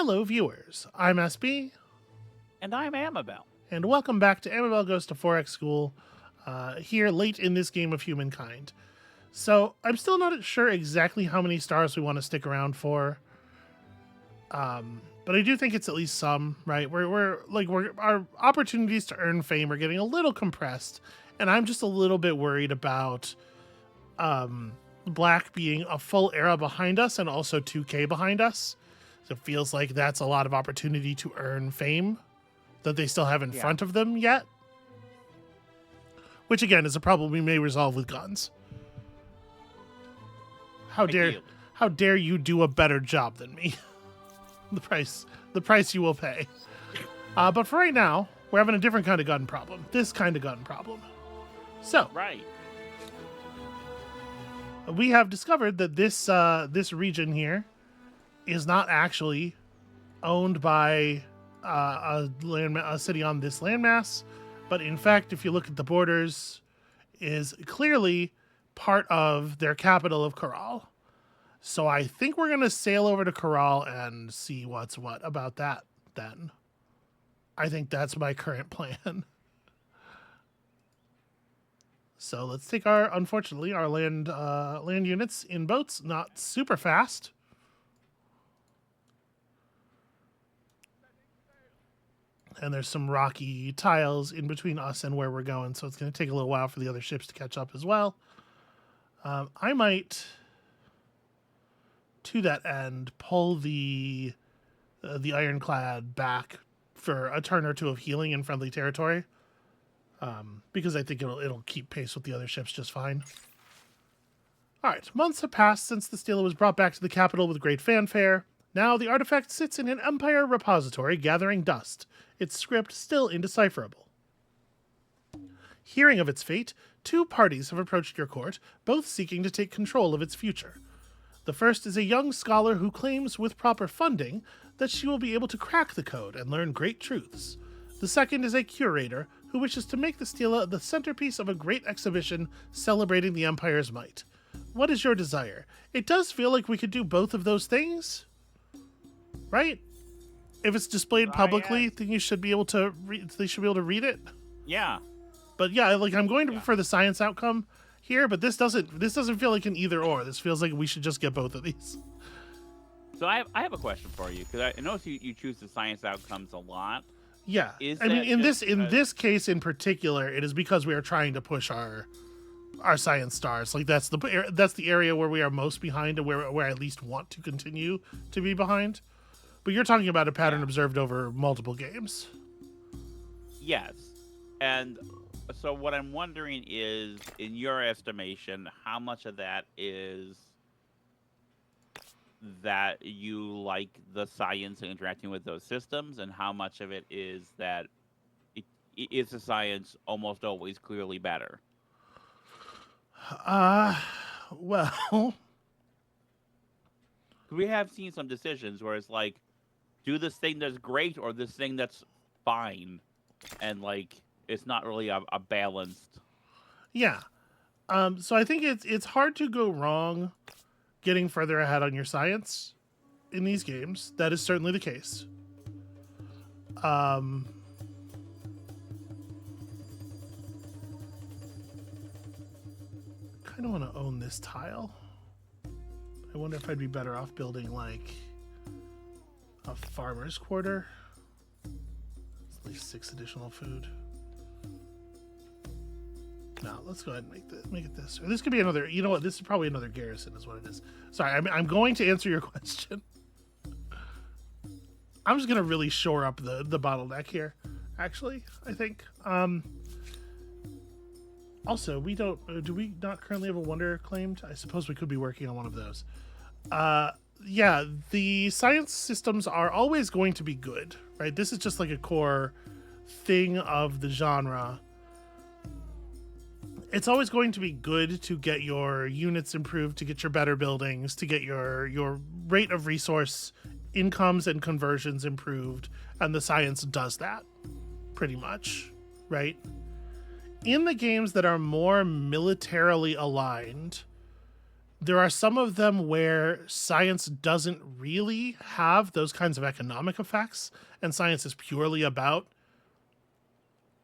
Hello, viewers. I'm SB, And I'm Amabel. and welcome back to Amabel Goes to Forex School, here late in this game of Humankind. So, I'm still not sure exactly how many stars we want to stick around for, but I do think it's at least some, right? Our opportunities to earn fame are getting a little compressed, and I'm just a little bit worried about Black being a full era behind us and also 2K behind us. So it feels like that's a lot of opportunity to earn fame that they still have in front of them yet. Which again is a problem we may resolve with guns. How dare you do a better job than me? the price you will pay. But for right now, we're having a different kind of gun problem. This kind of gun problem. So Right. we have discovered that this region is not actually owned by a city on this landmass, but in fact, if you look at the borders, is clearly part of their capital of Corral. So I think we're going to sail over to Corral and see what's what about that then. I think that's my current plan. So let's take unfortunately, our land units in boats, not super fast. And there's some rocky tiles in between us and where we're going, so it's going to take a little while for the other ships to catch up as well. I might, to that end, pull the ironclad back for a turn or two of healing in friendly territory, because I think it'll keep pace with the other ships just fine. All right, months have passed since the Stela was brought back to the capital with great fanfare. Now the artifact sits in an Empire repository gathering dust, its script still indecipherable. Hearing of its fate, two parties have approached your court, both seeking to take control of its future. The first is a young scholar who claims, with proper funding, that she will be able to crack the code and learn great truths. The second is a curator who wishes to make the Stela the centerpiece of a great exhibition celebrating the Empire's might. What is your desire? It does feel like we could do both of those things, right? If it's displayed publicly, then you should be able to they should be able to read it. Yeah. But yeah, like I'm going to prefer the science outcome here, but this doesn't feel like an either or. This feels like we should just get both of these. So I have a question for you, because I notice you choose the science outcomes a lot. Yeah. I mean, in this case in particular, it is because we are trying to push our science stars. Like that's the area where we are most behind and where I at least want to continue to be behind. But you're talking about a pattern observed over multiple games. Yes. And so what I'm wondering is, in your estimation, how much of that is that you like the science and interacting with those systems, and how much of it is that is the science almost always clearly better? Well, we have seen some decisions where it's like, do this thing that's great or this thing that's fine, and like it's not really a balanced. Yeah. So I think it's hard to go wrong getting further ahead on your science in these games. That is certainly the case. I kind of want to own this tile. I wonder if I'd be better off building like a farmer's quarter. It's like 6 additional food. No, let's go ahead and make it this. Or this could be another. You know what? This is probably another garrison, is what it is. Sorry, I'm going to answer your question. I'm just gonna really shore up the bottleneck here. Actually, I think. Also, we don't. Do we not currently have a wonder claimed? I suppose we could be working on one of those. Yeah, the science systems are always going to be good, right? This is just like a core thing of the genre. It's always going to be good to get your units improved, to get your better buildings, to get your rate of resource incomes and conversions improved, and the science does that pretty much, right? In the games that are more militarily aligned, There are some of them where science doesn't really have those kinds of economic effects, and science is purely about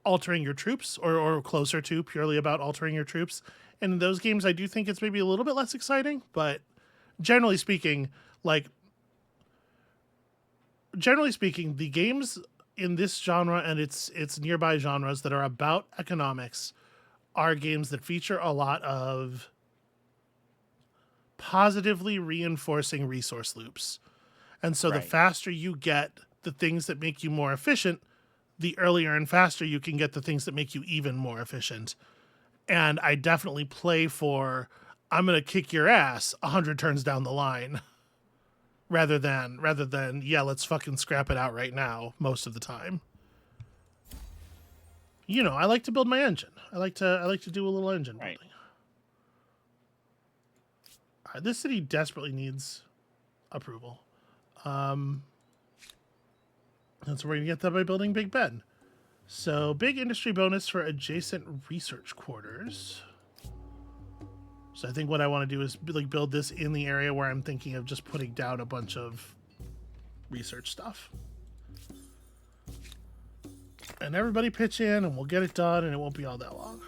altering your troops, or closer to purely about altering your troops. And in those games, I do think it's maybe a little bit less exciting, but generally speaking, like, the games in this genre and its nearby genres that are about economics are games that feature a lot of positively reinforcing resource loops. And so the Right. faster you get the things that make you more efficient, the earlier and faster you can get the things that make you even more efficient. And I definitely play for, I'm going to kick your ass 100 turns down the line rather than yeah, let's fucking scrap it out right now most of the time. You know, I like to build my engine. I like to do a little engine Right. building. This city desperately needs approval. And so we're going to get that by building Big Ben. So big industry bonus for adjacent research quarters. So I think what I want to do is like build this in the area where I'm thinking of just putting down a bunch of research stuff. And everybody pitch in and we'll get it done and it won't be all that long.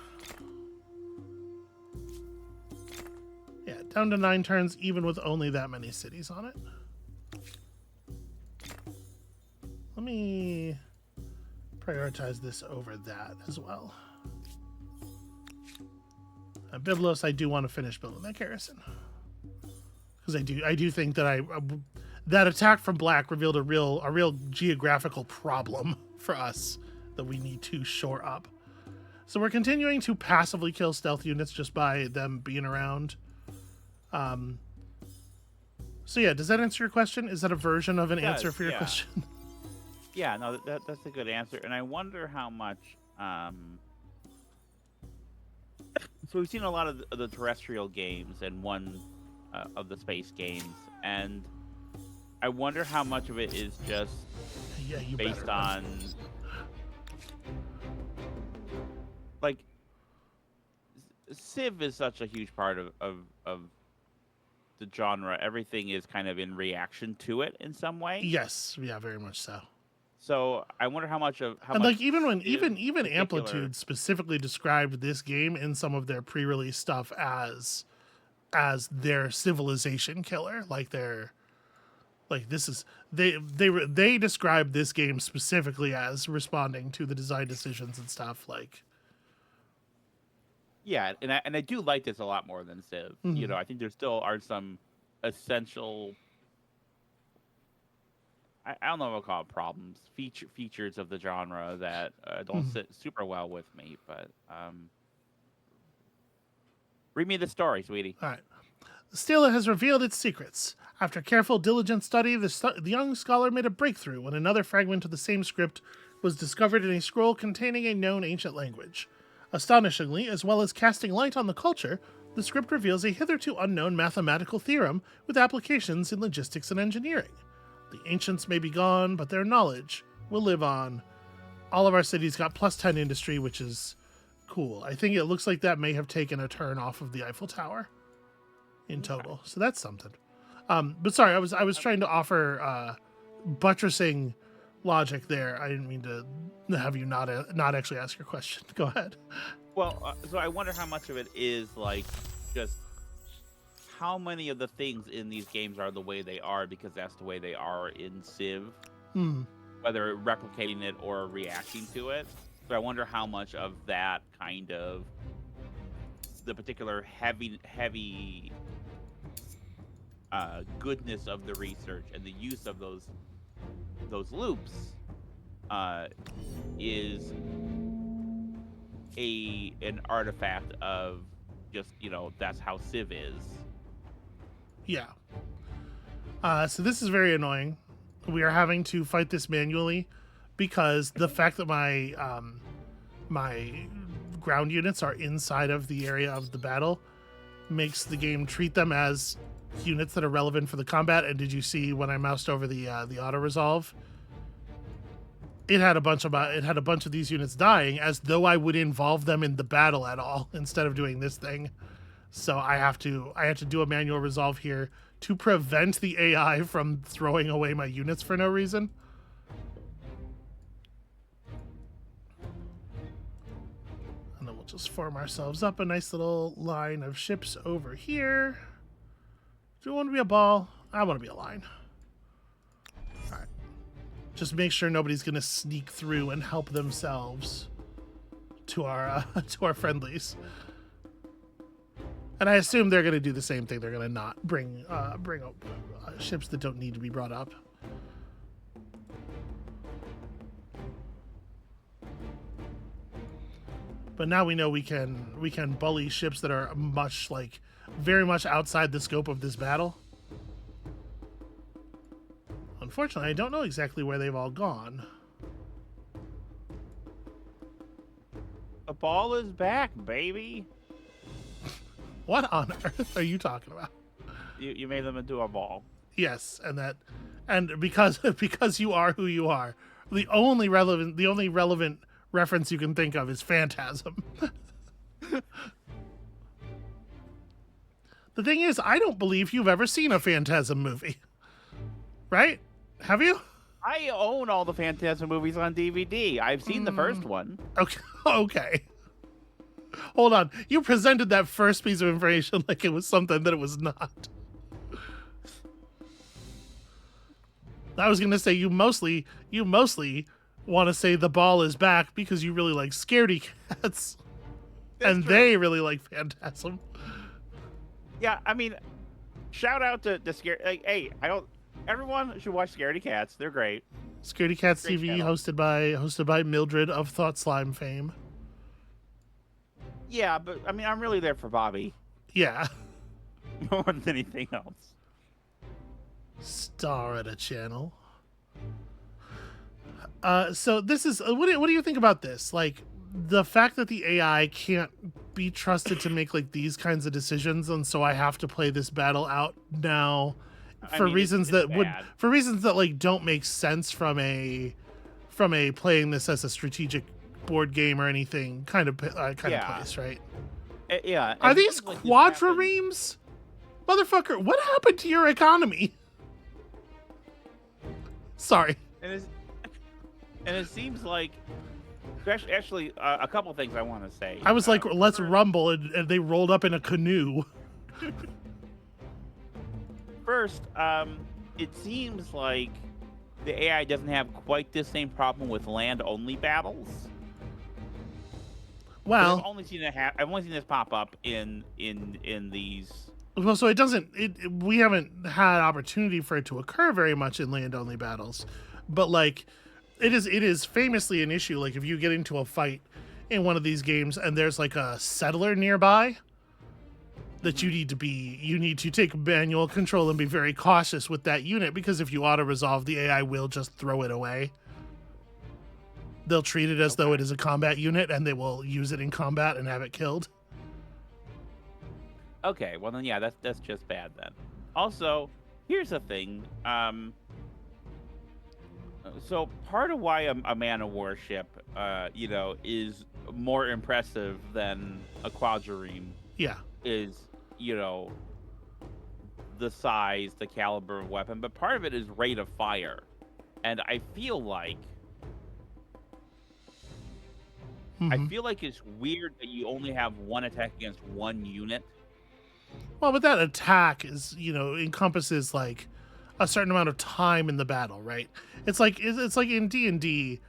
Yeah, down to 9 turns even with only that many cities on it. Let me prioritize this over that as well. Byblos, I do want to finish building that garrison because I do think that that attack from Black revealed a real geographical problem for us that we need to shore up. So we're continuing to passively kill stealth units just by them being around. So yeah, does that answer your question? Is that a version of an answer for your question? Yeah, no, that's a good answer. And I wonder how much. So we've seen a lot of the terrestrial games and one of the space games, and I wonder how much of it is just based on like Civ is such a huge part of the genre. Everything is kind of in reaction to it in some way. Yes, yeah, very much so. So I wonder how much of and much like even when even particular... Amplitude specifically described this game in some of their pre-release stuff as their civilization killer, like this is they described this game specifically as responding to the design decisions and stuff like. Yeah, and I do like this a lot more than Civ. Mm-hmm. You know, I think there still are some essential, I don't know what I'll call it, problems, features of the genre that don't sit super well with me. But read me the story, sweetie. All right. The Stela has revealed its secrets. After careful, diligent study, the young scholar made a breakthrough when another fragment of the same script was discovered in a scroll containing a known ancient language. Astonishingly, as well as casting light on the culture, the script reveals a hitherto unknown mathematical theorem with applications in logistics and engineering. The ancients may be gone, but their knowledge will live on. All of our cities got +10 industry, which is cool. I think it looks like that may have taken a turn off of the Eiffel Tower in total. So that's something. But sorry, I was trying to offer buttressing logic there. I didn't mean to have you not actually ask your question. Go ahead. Well, so I wonder how much of it is like just how many of the things in these games are the way they are because that's the way they are in Civ, whether replicating it or reacting to it. So I wonder how much of that kind of the particular heavy goodness of the research and the use of those loops is an artifact of just, you know, that's how Civ is. Yeah. So this is very annoying. We are having to fight this manually because the fact that my my ground units are inside of the area of the battle makes the game treat them as units that are relevant for the combat. And did you see when I moused over the auto resolve? It had a bunch of these units dying as though I would involve them in the battle at all instead of doing this thing. So I have to do a manual resolve here to prevent the AI from throwing away my units for no reason. And then we'll just form ourselves up a nice little line of ships over here. Do you want to be a ball? I want to be a line. All right. Just make sure nobody's going to sneak through and help themselves to our friendlies. And I assume they're going to do the same thing. They're going to not bring up ships that don't need to be brought up. But now we know we can bully ships that are very much outside the scope of this battle. Unfortunately, I don't know exactly where they've all gone. The ball is back, baby. What on earth are you talking about? You made them into a ball. Yes, and because you are who you are, the only relevant reference you can think of is Phantasm. The thing is, I don't believe you've ever seen a Phantasm movie. Right? Have you? I own all the Phantasm movies on DVD. I've seen the first one. Okay. Okay. Hold on. You presented that first piece of information like it was something that it was not. I was going to say you mostly want to say the ball is back because you really like scaredy cats. And true. They really like Phantasm. Yeah, I mean, shout out to Scare. Like, hey, everyone should watch Scaredy Cats. They're great. Scaredy Cats Great TV, channel. hosted by Mildred of Thought Slime fame. Yeah, but I mean, I'm really there for Bobby Yeah. more than anything else. Star at a channel. So this is what do you think about this? Like the fact that the AI can't be trusted to make like these kinds of decisions, and so I have to play this battle out now for reasons that like don't make sense from a playing this as a strategic board game or anything kind of place, right? Yeah. Are these quadriremes? Motherfucker, what happened to your economy? Sorry. And it seems like actually a couple things I want to say. I was like, let's rumble, and they rolled up in a canoe. First, it seems like the AI doesn't have quite the same problem with land-only battles. Well, I've only seen this pop up in these. Well, so it doesn't. We haven't had opportunity for it to occur very much in land-only battles, but like, it is famously an issue. Like if you get into a fight in one of these games and there's like a settler nearby, that you need to take manual control and be very cautious with that unit, because if you auto-resolve, the AI will just throw it away. They'll treat it as though it is a combat unit, and they will use it in combat and have it killed. Okay, well then, yeah, that's just bad then. Also, here's the thing. So part of why a man of war ship, is more impressive than a quadrireme. Yeah. Is, the size, the caliber of weapon, but part of it is rate of fire. And I feel like it's weird that you only have one attack against one unit. Well, but that attack is, encompasses like a certain amount of time in the battle, right? It's like in D&D,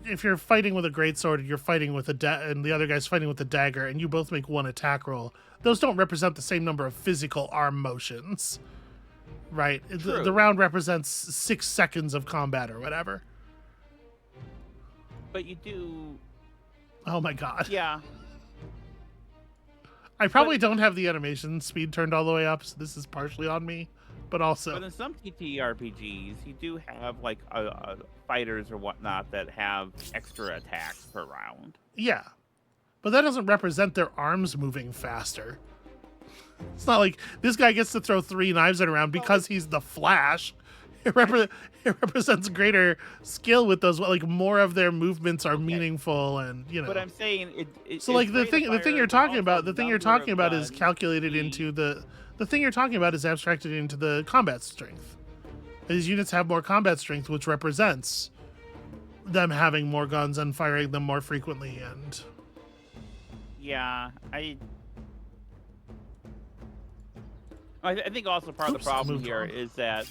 if you're fighting with a greatsword and you're fighting with and the other guy's fighting with a dagger, and you both make one attack roll, those don't represent the same number of physical arm motions, right? The round represents 6 seconds of combat or whatever. But you do. Oh my god. Yeah. I probably don't have the animation speed turned all the way up, so this is partially on me. But also, in some TTRPGs, you do have like fighters or whatnot that have extra attacks per round. Yeah, but that doesn't represent their arms moving faster. It's not like this guy gets to throw 3 knives around because he's the Flash. it represents greater skill with those. Like more of their movements are Okay, meaningful, and but I'm saying So it's like rate of the thing fire, you're but talking also about, number of is guns. calculated into the thing you're talking about is abstracted into the combat strength. These units have more combat strength, which represents them having more guns and firing them more frequently. And Yeah, I think also part of the oops, I problem moved here wrong. is that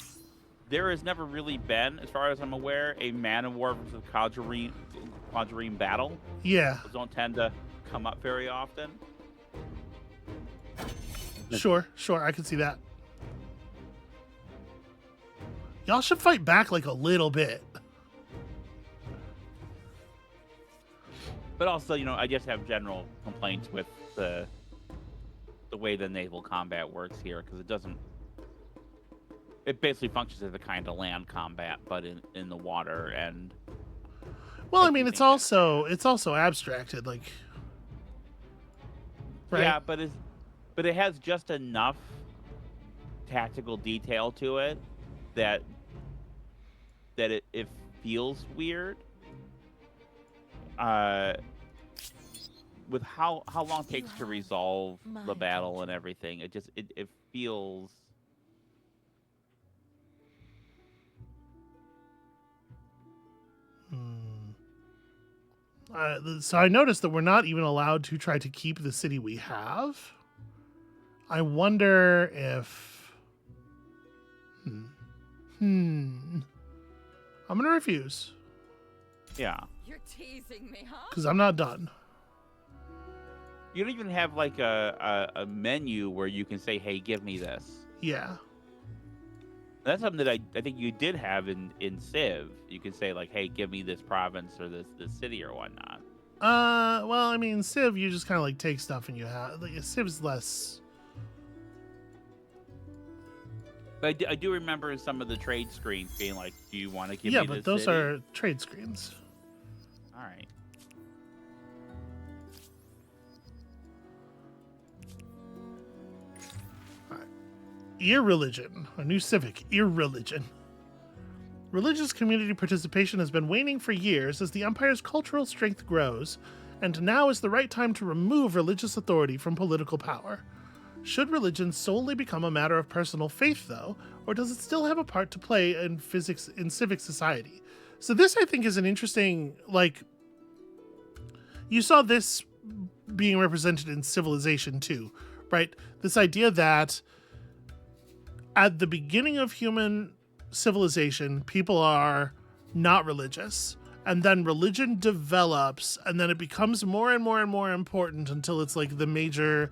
there has never really been, as far as I'm aware, a man of war versus quadrireme battle. Yeah, Those don't tend to come up very often. sure, I can see that. Y'all should fight back like a little bit. But also, I just have general complaints with the way the naval combat works here, because it basically functions as a kind of land combat, but in the water. And Well, I I do mean, think that's it's also abstracted, like, right? yeah, but it has just enough tactical detail to it that it feels weird. With how long it takes to resolve the battle and everything, it feels. So I noticed that we're not even allowed to try to keep the city we have. I wonder if. I'm gonna refuse Yeah. You're teasing me, huh? because I'm not done. You don't even have like a menu where you can say, "Hey, give me this." Yeah. That's something that I think you did have in Civ. You can say like, "Hey, give me this province or this city or whatnot." Well, I mean, Civ, you just kind of like take stuff and you have. Like, Civ's less. But I do remember some of the trade screens being like, "Do you want to give Yeah, me but this those city?" are trade screens. All right. Irreligion, a new civic, irreligion. Religious community participation has been waning for years as the Empire's cultural strength grows, and now is the right time to remove religious authority from political power. Should religion solely become a matter of personal faith, though, or does it still have a part to play in civic society? So this, I think, is an interesting, like, you saw this being represented in Civilization too, right? This idea that at the beginning of human civilization, people are not religious, and then religion develops, and then it becomes more and more and more important until it's like the major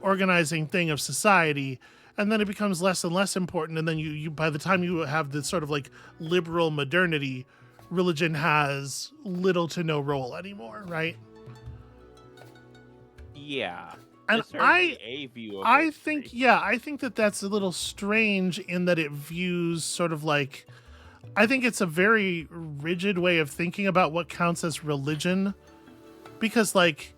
organizing thing of society, and then it becomes less and less important, and then you by the time you have this sort of like liberal modernity, religion has little to no role anymore, right? Yeah. And It's certainly a view of I history. think, yeah, I think that that's a little strange in that it views sort of like, I think it's a very rigid way of thinking about what counts as religion. Because, like,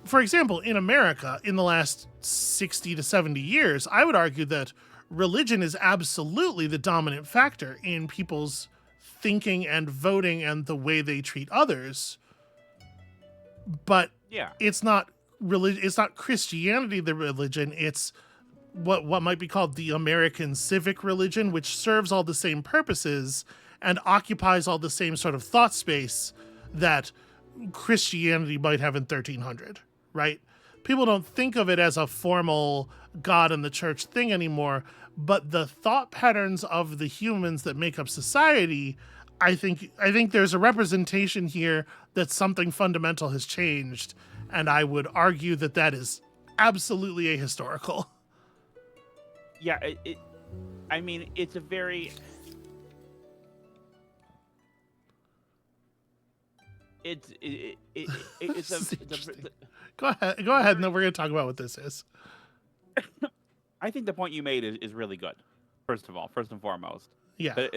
for example, in America, in the last 60 to 70 years, I would argue that religion is absolutely the dominant factor in people's thinking and voting and the way they treat others. But Yeah. it's not it's not Christianity the religion, it's what might be called the American civic religion, which serves all the same purposes and occupies all the same sort of thought space that Christianity might have in 1300, right? People don't think of it as a formal God and the church thing anymore, but the thought patterns of the humans that make up society, I think there's a representation here that something fundamental has changed, and I would argue that that is absolutely ahistorical. Yeah, I mean, it's a very. It's Go ahead, and then we're gonna talk about what this is. I think the point you made is really good. First and foremost, Yeah, but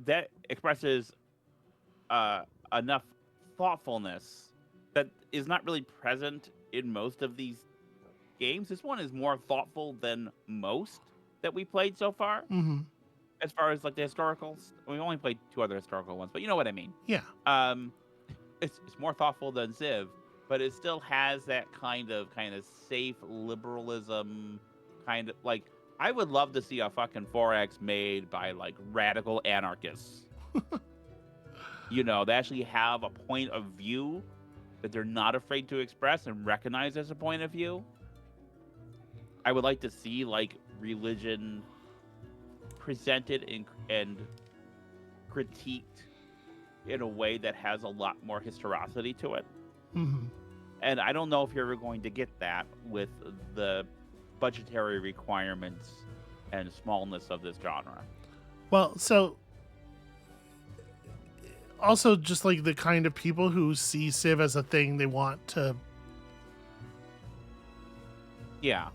that expresses enough thoughtfulness that is not really present in most of these games. This one is more thoughtful than most that we played so far. mm-hmm. as far as like the historicals, we only played 2 other historical ones, but you know what I mean. Yeah. Um, it's more thoughtful than Civ, but it still has that kind of safe liberalism kind of like. I would love to see a fucking 4X made by like radical anarchists. They actually have a point of view that they're not afraid to express and recognize as a point of view. I would like to see like religion presented and critiqued in a way that has a lot more historicity to it. Mm-hmm. And I don't know if you're ever going to get that with the budgetary requirements and smallness of this genre. Well, so also just like the kind of people who see Civ as a thing they want to. Yeah.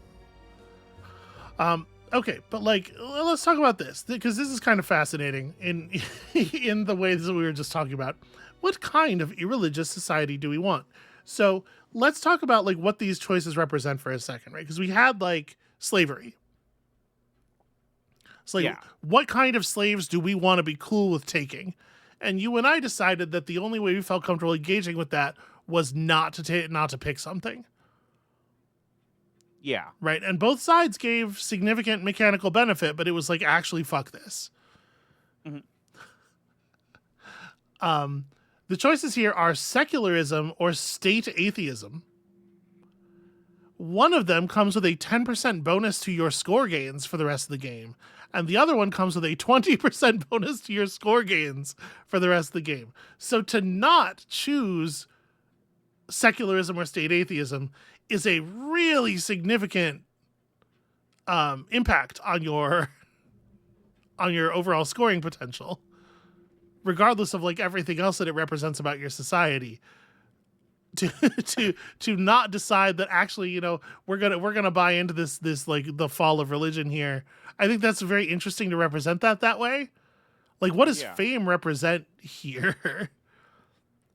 Okay, but like let's talk about this because this is kind of fascinating in in the ways that we were just talking about. What kind of irreligious society do we want? So let's talk about like what these choices represent for a second, right? Because we had like slavery. It's like, Yeah. what kind of slaves do we want to be cool with taking? And you and I decided that the only way we felt comfortable engaging with that was not to pick something. Yeah. Right. And both sides gave significant mechanical benefit, but it was like, actually, fuck this. Mm-hmm. The choices here are secularism or state atheism. One of them comes with a 10% bonus to your score gains for the rest of the game. And the other one comes with a 20% bonus to your score gains for the rest of the game. So to not choose secularism or state atheism is a really significant impact on your overall scoring potential, regardless of like everything else that it represents about your society. To not decide that actually, we're gonna buy into this like the fall of religion here. I think that's very interesting to represent that way. Like, what does fame represent here?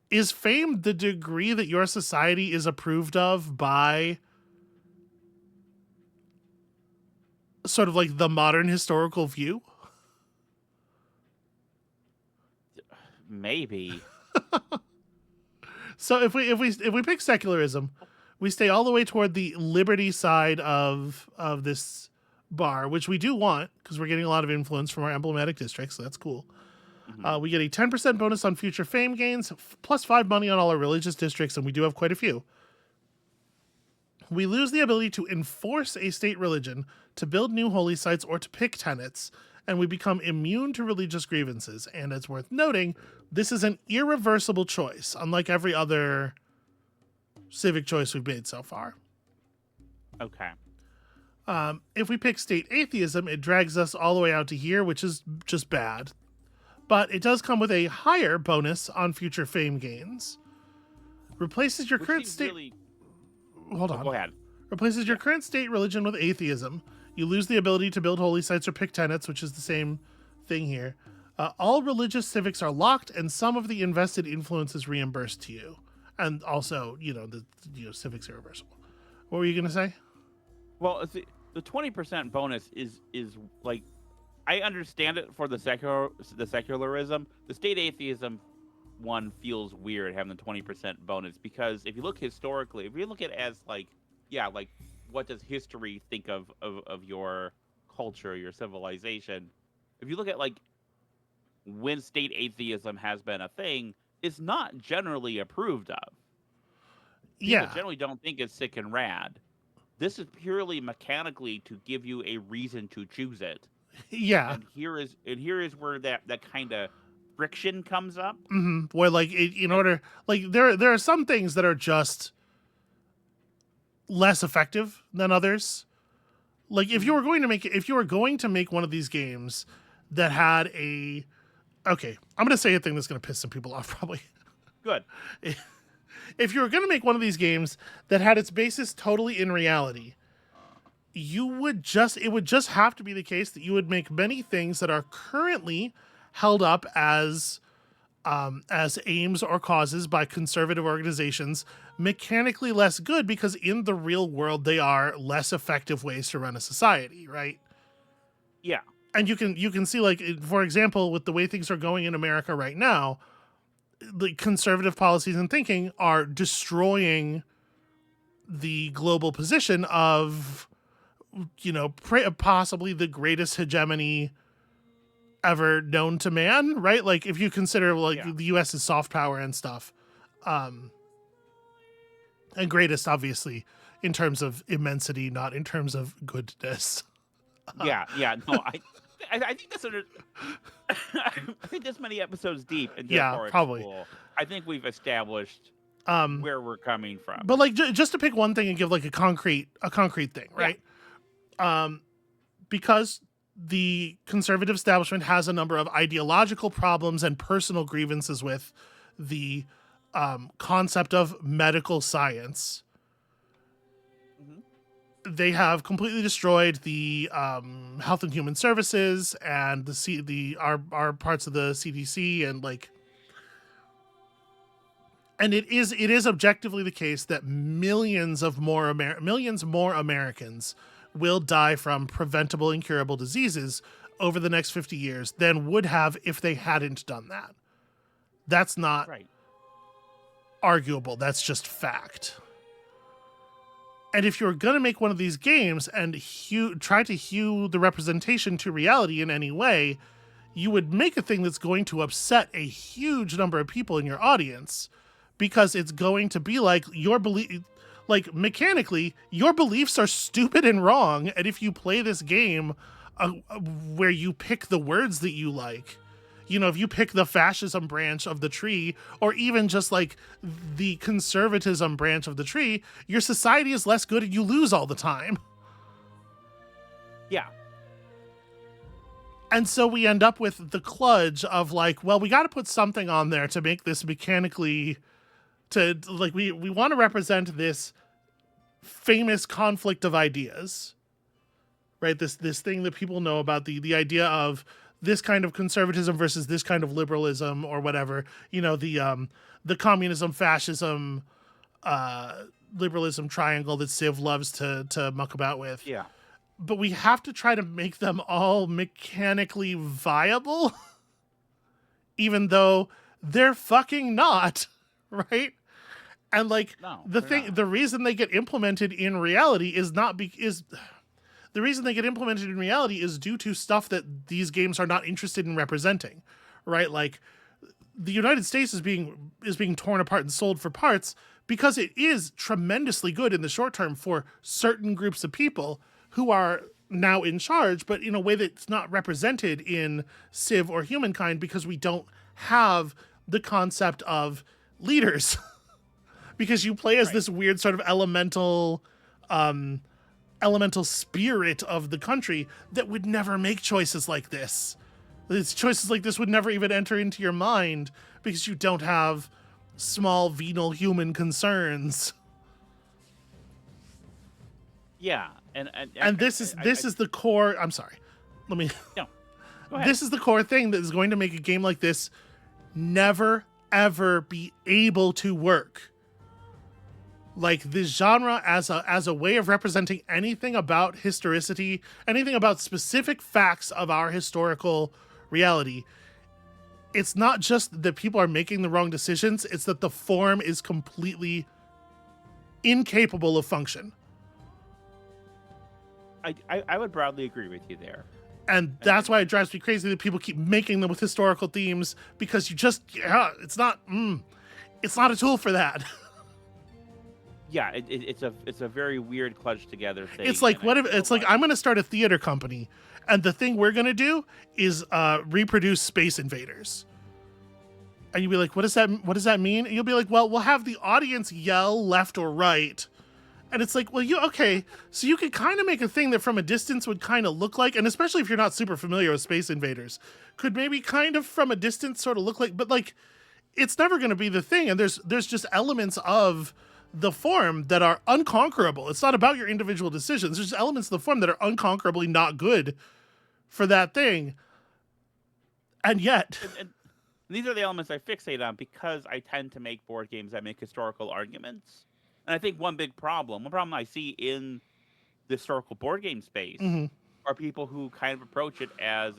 Is fame the degree that your society is approved of by sort of like the modern historical view? Maybe. So if we pick secularism, we stay all the way toward the liberty side of this bar, which we do want because we're getting a lot of influence from our emblematic districts, so that's cool. Mm-hmm. We get a 10% bonus on future fame gains, plus 5 money on all our religious districts, and we do have quite a few. We lose the ability to enforce a state religion, to build new holy sites, or to pick tenets, and we become immune to religious grievances. And it's worth noting, this is an irreversible choice, unlike every other civic choice we've made so far. Okay. If we pick state atheism, it drags us all the way out to here, which is just bad. But it does come with a higher bonus on future fame gains. Replaces your current state... Really... Hold on. Go ahead. Replaces your current state religion with atheism. You lose the ability to build holy sites or pick tenets, which is the same thing here. All religious civics are locked, and some of the invested influence is reimbursed to you. And also, the civics are reversible. What were you going to say? Well, the 20% bonus is like, I understand it for the secularism. The state atheism one feels weird having the 20% bonus because if you look historically, if you look at it as like what does history think of your culture, your civilization? If you look at like when state atheism has been a thing, it's not generally approved of. People generally don't think it's sick and rad. This is purely mechanically to give you a reason to choose it. Yeah. And here is where that kind of friction comes up. Mm-hmm. Where like in order, like there are some things that are just less effective than others. Like if you were going to make one of these games that had I'm going to say a thing that's going to piss some people off probably. Good. If you were going to make one of these games that had its basis totally in reality, it would just have to be the case that you would make many things that are currently held up as aims or causes by conservative organizations mechanically less good because in the real world they are less effective ways to run a society, right? Yeah. And you can see, like, for example, with the way things are going in America right now, the conservative policies and thinking are destroying the global position of, possibly the greatest hegemony ever known to man, right? Like, if you consider, like, the U.S. is soft power and stuff, and greatest, obviously, in terms of immensity, not in terms of goodness. No, I think that's I think this many episodes deep into probably. School, I think we've established where we're coming from. But, like, just to pick one thing and give, like, a concrete thing, right? Because the conservative establishment has a number of ideological problems and personal grievances with the concept of medical science. They have completely destroyed the Health and Human Services and our parts of the CDC, and like, and it is objectively the case that millions more Americans will die from preventable, incurable diseases over the next 50 years than would have if they hadn't done that. That's not arguable. That's just fact. And if you're going to make one of these games and try to hew the representation to reality in any way, you would make a thing that's going to upset a huge number of people in your audience, because it's going to be like mechanically, your beliefs are stupid and wrong. And if you play this game where you pick the words that you like, if you pick the fascism branch of the tree, or even just like the conservatism branch of the tree, your society is less good and you lose all the time. Yeah. And so we end up with the kludge of like, well, we got to put something on there to make this mechanically, we want to represent this famous conflict of ideas, right? This thing that people know about, the idea of this kind of conservatism versus this kind of liberalism, or whatever, the communism, fascism, liberalism triangle that Civ loves to muck about with. Yeah. But we have to try to make them all mechanically viable, even though they're fucking not, right? And like, the reason they get implemented in reality is the reason they get implemented in reality is due to stuff that these games are not interested in representing, right? Like, the United States is being torn apart and sold for parts because it is tremendously good in the short term for certain groups of people who are now in charge, but in a way that's not represented in Civ or Humankind, because we don't have the concept of leaders. Because you play as this weird sort of elemental spirit of the country that would never make choices like this. Choices like this would never even enter into your mind because you don't have small venal human concerns. Yeah, and this is the core. I'm sorry. Let me. No, go ahead. This is the core thing that is going to make a game like this never ever be able to work. Like, this genre as a way of representing anything about historicity, anything about specific facts of our historical reality, it's not just that people are making the wrong decisions, it's that the form is completely incapable of function. I would broadly agree with you there. And that's why it drives me crazy that people keep making them with historical themes, because it's not a tool for that. Yeah, it's a very weird clutch together thing. It's like, I'm going to start a theater company, and the thing we're going to do is reproduce Space Invaders. And you'll be like, what does that mean? And you'll be like, well, we'll have the audience yell left or right. And it's like, well, so you could kind of make a thing that from a distance would kind of look like, and especially if you're not super familiar with Space Invaders, could maybe kind of from a distance sort of look like, but like, it's never going to be the thing. And there's just elements of the form that are unconquerable. It's not about your individual decisions. There's just elements of the form that are unconquerably not good for that thing. And yet... And these are the elements I fixate on because I tend to make board games that make historical arguments. And I think one problem I see in the historical board game space or people who kind of approach it as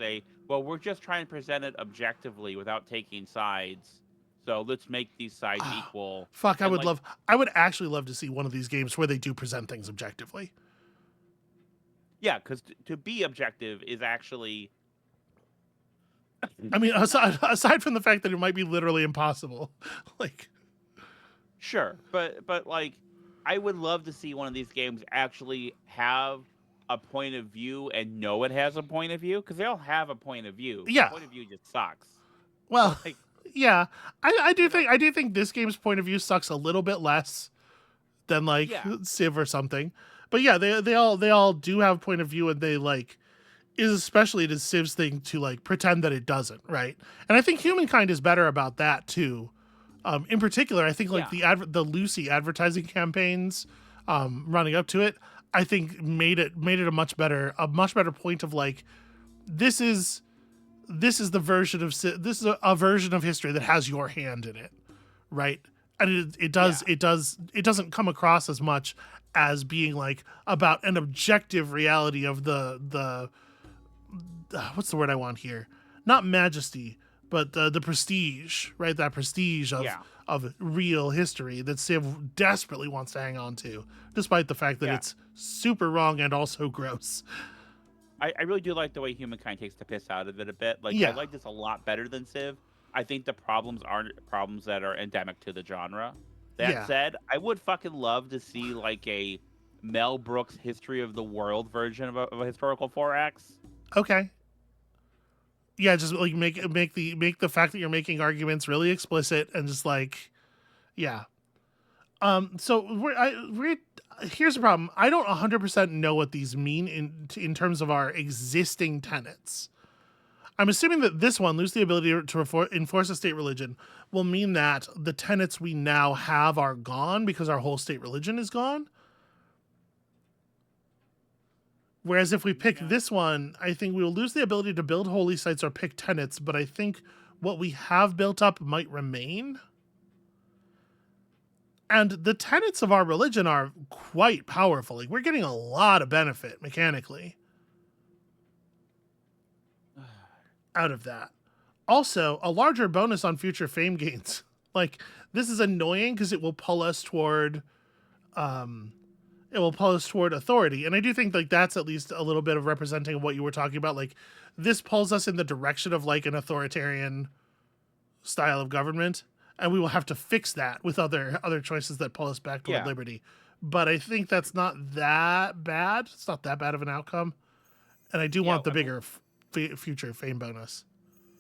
well, we're just trying to present it objectively without taking sides. So let's make these sides equal. Fuck, And like, I would actually love to see one of these games where they do present things objectively. yeah, because to be objective is actually I mean, aside from the fact that it might be literally impossible, like, sure, but like, I would love to see one of these games actually have a point of view and know it has a point of view, because they all have a point of view. Yeah. The point of view just sucks. well, Like, yeah, I do think this game's point of view sucks a little bit less than like Yeah. Civ or something. But yeah, they all do have point of view, and they like is especially it is Civ's thing to like pretend that it doesn't, right? And I think Humankind is better about that too. In particular, I think like the Lucy advertising campaigns running up to it, I think made it a much better point of like this is the version of this is a version of history that has your hand in it, right? And it doesn't come across as much as being like about an objective reality of the what's the word I want here? Not majesty, but the prestige, right? That prestige of real history that Civ desperately wants to hang on to, despite the fact that it's super wrong and also gross. I really do like the way Humankind takes the piss out of it a bit. Like, I like this a lot better than Civ. I think the problems aren't problems that are endemic to the genre. That said, I would fucking love to see like a Mel Brooks History of the World version of a historical 4X. Okay. Yeah, just like make the fact that you're making arguments really explicit and just like, yeah. So here's the problem. I don't 100% know what these mean in terms of our existing tenets. I'm assuming that this one, lose the ability to enforce a state religion, will mean that the tenets we now have are gone because our whole state religion is gone. Whereas if we pick this one, I think we will lose the ability to build holy sites or pick tenets, but I think what we have built up might remain. And the tenets of our religion are quite powerful. Like, we're getting a lot of benefit mechanically out of that. Also, a larger bonus on future fame gains. Like, this is annoying because it will pull us toward authority. And I do think like that's at least a little bit of representing what you were talking about. Like, this pulls us in the direction of like an authoritarian style of government, and we will have to fix that with other choices that pull us back toward liberty. But I think that's not that bad. It's not that bad of an outcome. And I do want the bigger future fame bonus.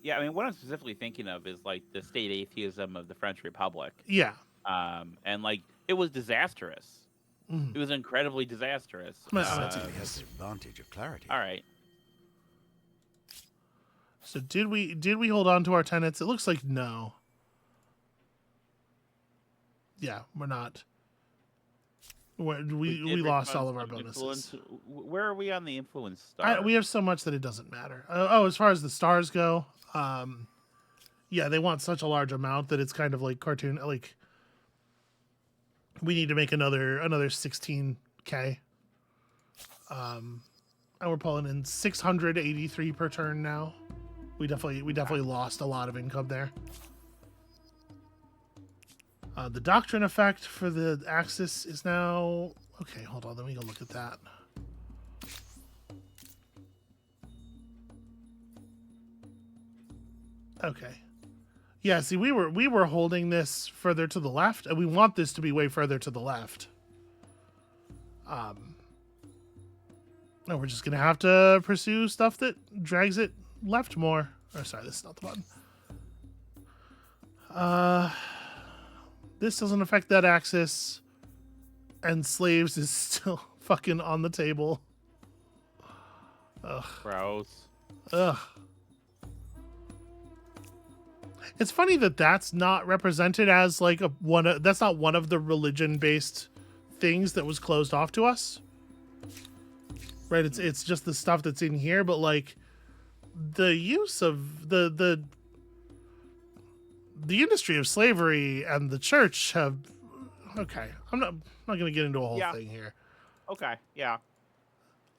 Yeah, I mean, what I'm specifically thinking of is like the state atheism of the French Republic. Yeah. And like it was disastrous. It was incredibly disastrous. Certainly has the advantage of clarity. All right. So did we hold on to our tenets? It looks like no. Yeah, we're not. We lost all of our bonuses. Where are we on the influence star? We have so much that it doesn't matter. As far as the stars go, yeah, they want such a large amount that it's kind of like cartoon. Like, we need to make another 16K. And we're pulling in 683 per turn now. We definitely lost a lot of income there. The doctrine effect for the Axis is now... Okay, hold on. Let me go look at that. Okay. Yeah, see, we were holding this further to the left, and we want this to be way further to the left. No, we're just going to have to pursue stuff that drags it left more. Oh, sorry, this is not the button. This doesn't affect that axis. And slaves is still fucking on the table. Ugh. Gross. Ugh. It's funny that that's not represented as like that's not one of the religion-based things that was closed off to us. Right? It's just the stuff that's in here, but like the use of the industry of slavery and the church have... Okay, I'm not going to get into a whole thing here. Okay, yeah.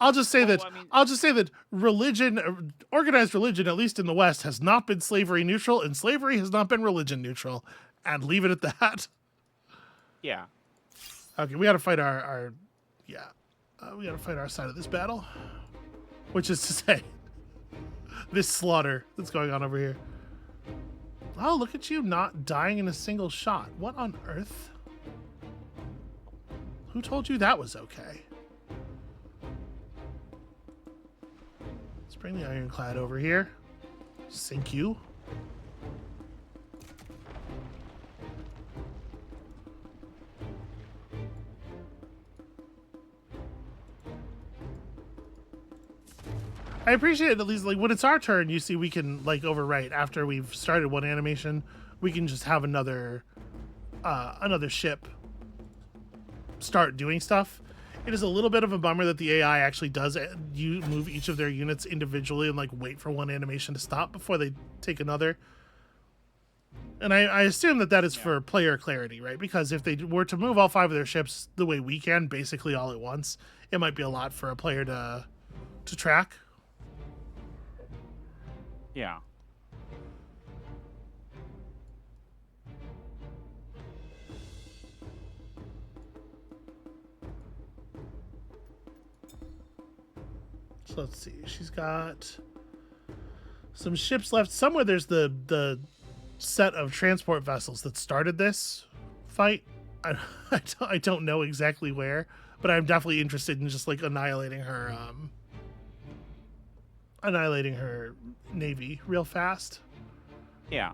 I'll just say that I mean- I'll just say that religion, organized religion, at least in the West, has not been slavery neutral, and slavery has not been religion neutral, and leave it at that. Yeah. Okay, we got to fight our we got to fight our side of this battle, which is to say, this slaughter that's going on over here. Oh, look at you not dying in a single shot. What on earth? Who told you that was okay? Let's bring the ironclad over here. Sink you. I appreciate it, at least like when it's our turn, you see we can like overwrite after we've started one animation, we can just have another ship start doing stuff. It is a little bit of a bummer that the AI actually does you move each of their units individually and like wait for one animation to stop before they take another. And I assume that is for player clarity, right? Because if they were to move all 5 of their ships the way we can, basically all at once, it might be a lot for a player to track. Yeah. So let's see. She's got some ships left. Somewhere there's the set of transport vessels that started this fight. I don't know exactly where, but I'm definitely interested in just like annihilating her navy real fast. Yeah.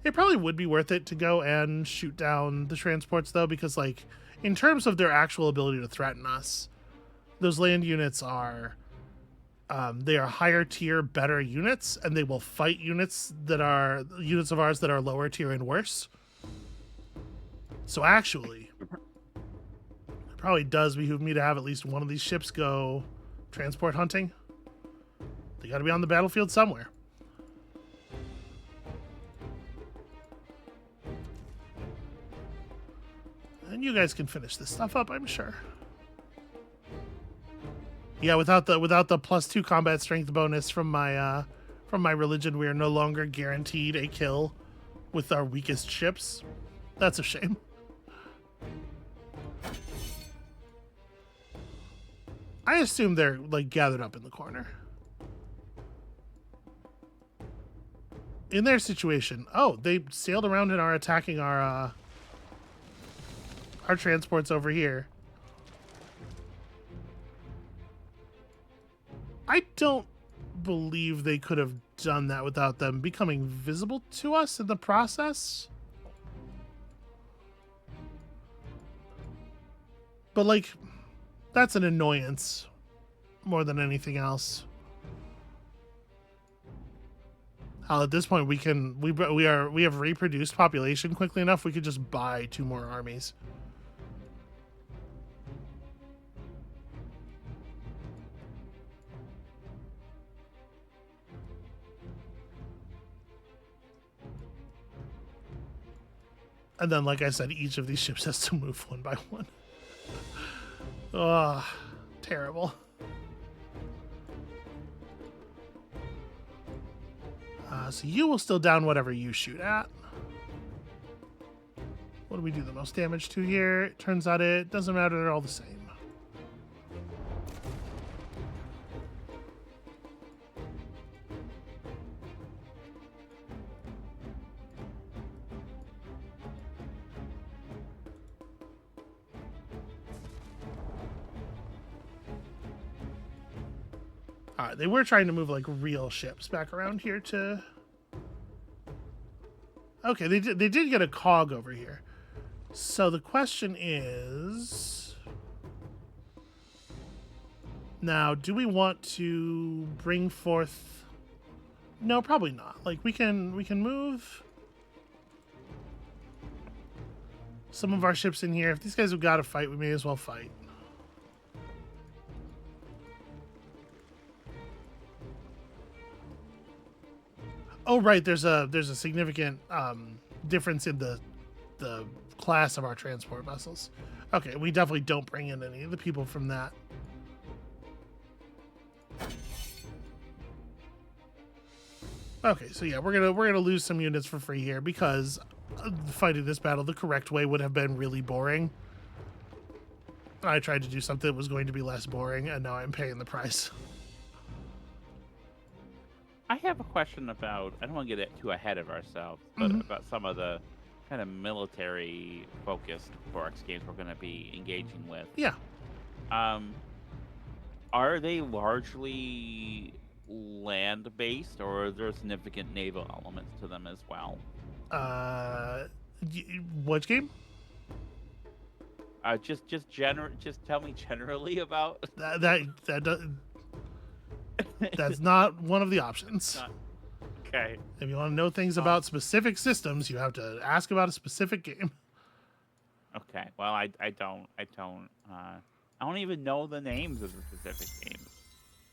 It probably would be worth it to go and shoot down the transports though, because like in terms of their actual ability to threaten us, those land units are they are higher tier, better units, and they will fight units of ours that are lower tier and worse. So actually, it probably does behoove me to have at least one of these ships go transport hunting. They got to be on the battlefield somewhere. And you guys can finish this stuff up, I'm sure. Yeah, without the +2 combat strength bonus from my religion, we are no longer guaranteed a kill with our weakest ships. That's a shame. I assume they're like gathered up in the corner. In their situation, oh, they sailed around and are attacking our transports over here. I don't believe they could have done that without them becoming visible to us in the process. But like, that's an annoyance more than anything else. At this point, we have reproduced population quickly enough. We could just buy 2 more armies. And then, like I said, each of these ships has to move one by one. Ugh, terrible. So you will still down whatever you shoot at. What do we do the most damage to here? It turns out it doesn't matter, they're all the same. They were trying to move like real ships back around here to... Okay, they did get a cog over here. So the question is... Now, do we want to bring forth... No, probably not. Like, we can move some of our ships in here. If these guys have got to fight, we may as well fight. Oh, right. There's a significant difference in the the class of our transport vessels. Okay, we definitely don't bring in any of the people from that. Okay, so yeah, we're gonna lose some units for free here because fighting this battle the correct way would have been really boring. I tried to do something that was going to be less boring, and now I'm paying the price. I have a question about, I don't want to get too ahead of ourselves, but about some of the kind of military-focused 4X games we're going to be engaging with. Yeah. Are they largely land-based, or are there significant naval elements to them as well? What game? Just tell me generally about. That's not one of the options. Okay. If you want to know things about specific systems, you have to ask about a specific game. Okay. Well, I don't even know the names of the specific games.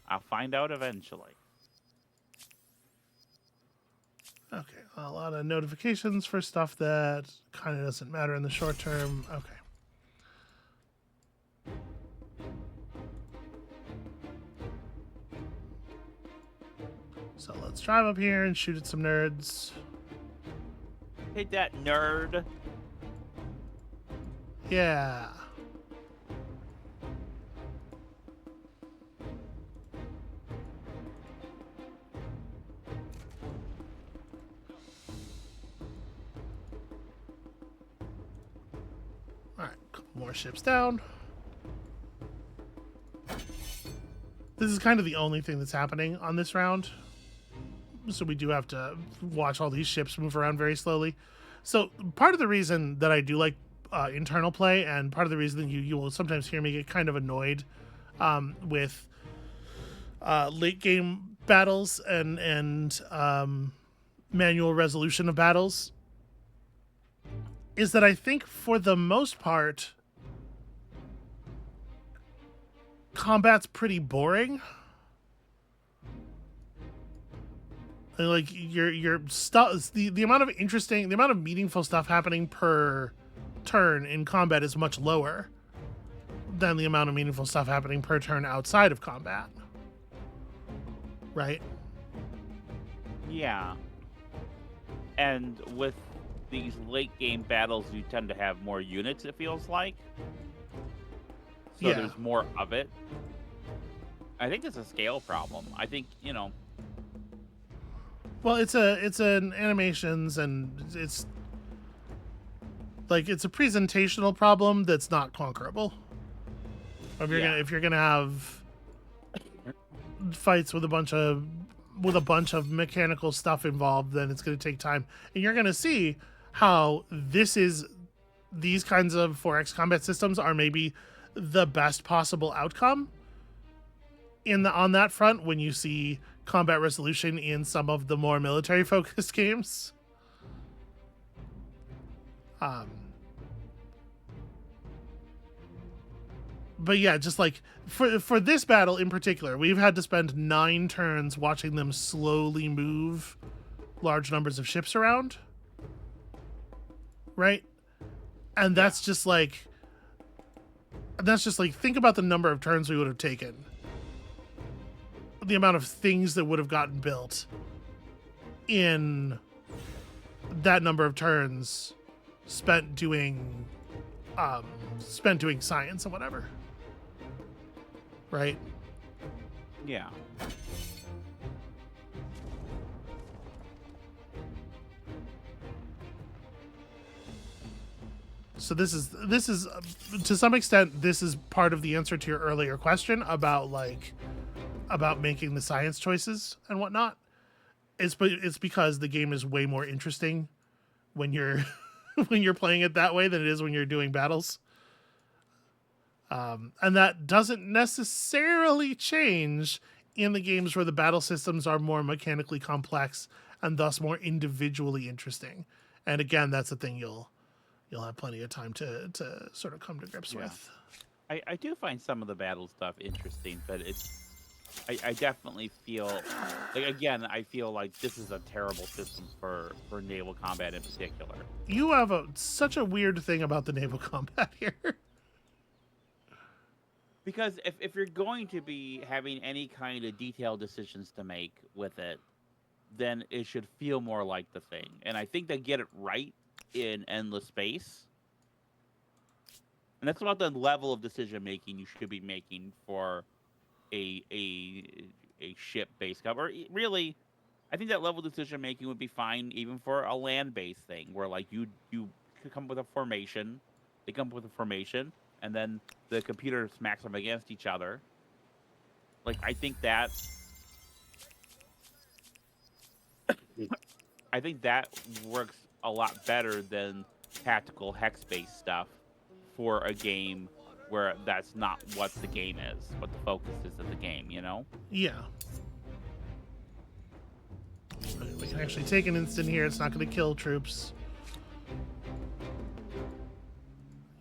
I'll find out eventually. Okay, a lot of notifications for stuff that kind of doesn't matter in the short term. Okay. So let's drive up here and shoot at some nerds. Hit that nerd. Yeah. Alright, couple more ships down. This is kind of the only thing that's happening on this round. So we do have to watch all these ships move around very slowly. So part of the reason that I do like internal play, and part of the reason that you will sometimes hear me get kind of annoyed with late game battles and manual resolution of battles, is that I think for the most part combat's pretty boring. Like your stuff, the amount of meaningful stuff happening per turn in combat is much lower than the amount of meaningful stuff happening per turn outside of combat. Right? Yeah. And with these late game battles, you tend to have more units, it feels like. So Yeah. there's more of it. I think it's a scale problem. I think, Well, it's an animations, and it's a presentational problem that's not conquerable. If you're gonna have fights with a bunch of mechanical stuff involved, then it's gonna take time, and you're gonna see how these kinds of 4X combat systems are maybe the best possible outcome on that front when you see combat resolution in some of the more military focused games. But yeah, just like for this battle in particular, we've had to spend 9 turns watching them slowly move large numbers of ships around. Right? And that's just like think about the number of turns we would have taken. The amount of things that would have gotten built in that number of turns spent doing science and whatever. Right? Yeah. So this is to some extent, this is part of the answer to your earlier question about making the science choices and whatnot. It's because the game is way more interesting when you're when you're playing it that way than it is when you're doing battles. And that doesn't necessarily change in the games where the battle systems are more mechanically complex and thus more individually interesting. And again, that's the thing you'll have plenty of time to sort of come to grips with. I do find some of the battle stuff interesting, but I definitely feel like, again, I feel like this is a terrible system for naval combat in particular. You have such a weird thing about the naval combat here. Because if you're going to be having any kind of detailed decisions to make with it, then it should feel more like the thing. And I think they get it right in Endless Space. And that's about the level of decision making you should be making for a ship based cover. Really, I think that level of decision making would be fine even for a land based thing where like you could come up with a formation, they come up with a formation, and then the computer smacks them against each other. Like I think that works a lot better than tactical hex based stuff for a game where that's not what the game is, what the focus is of the game, you know? Yeah. We can actually take an instant here. It's not going to kill troops.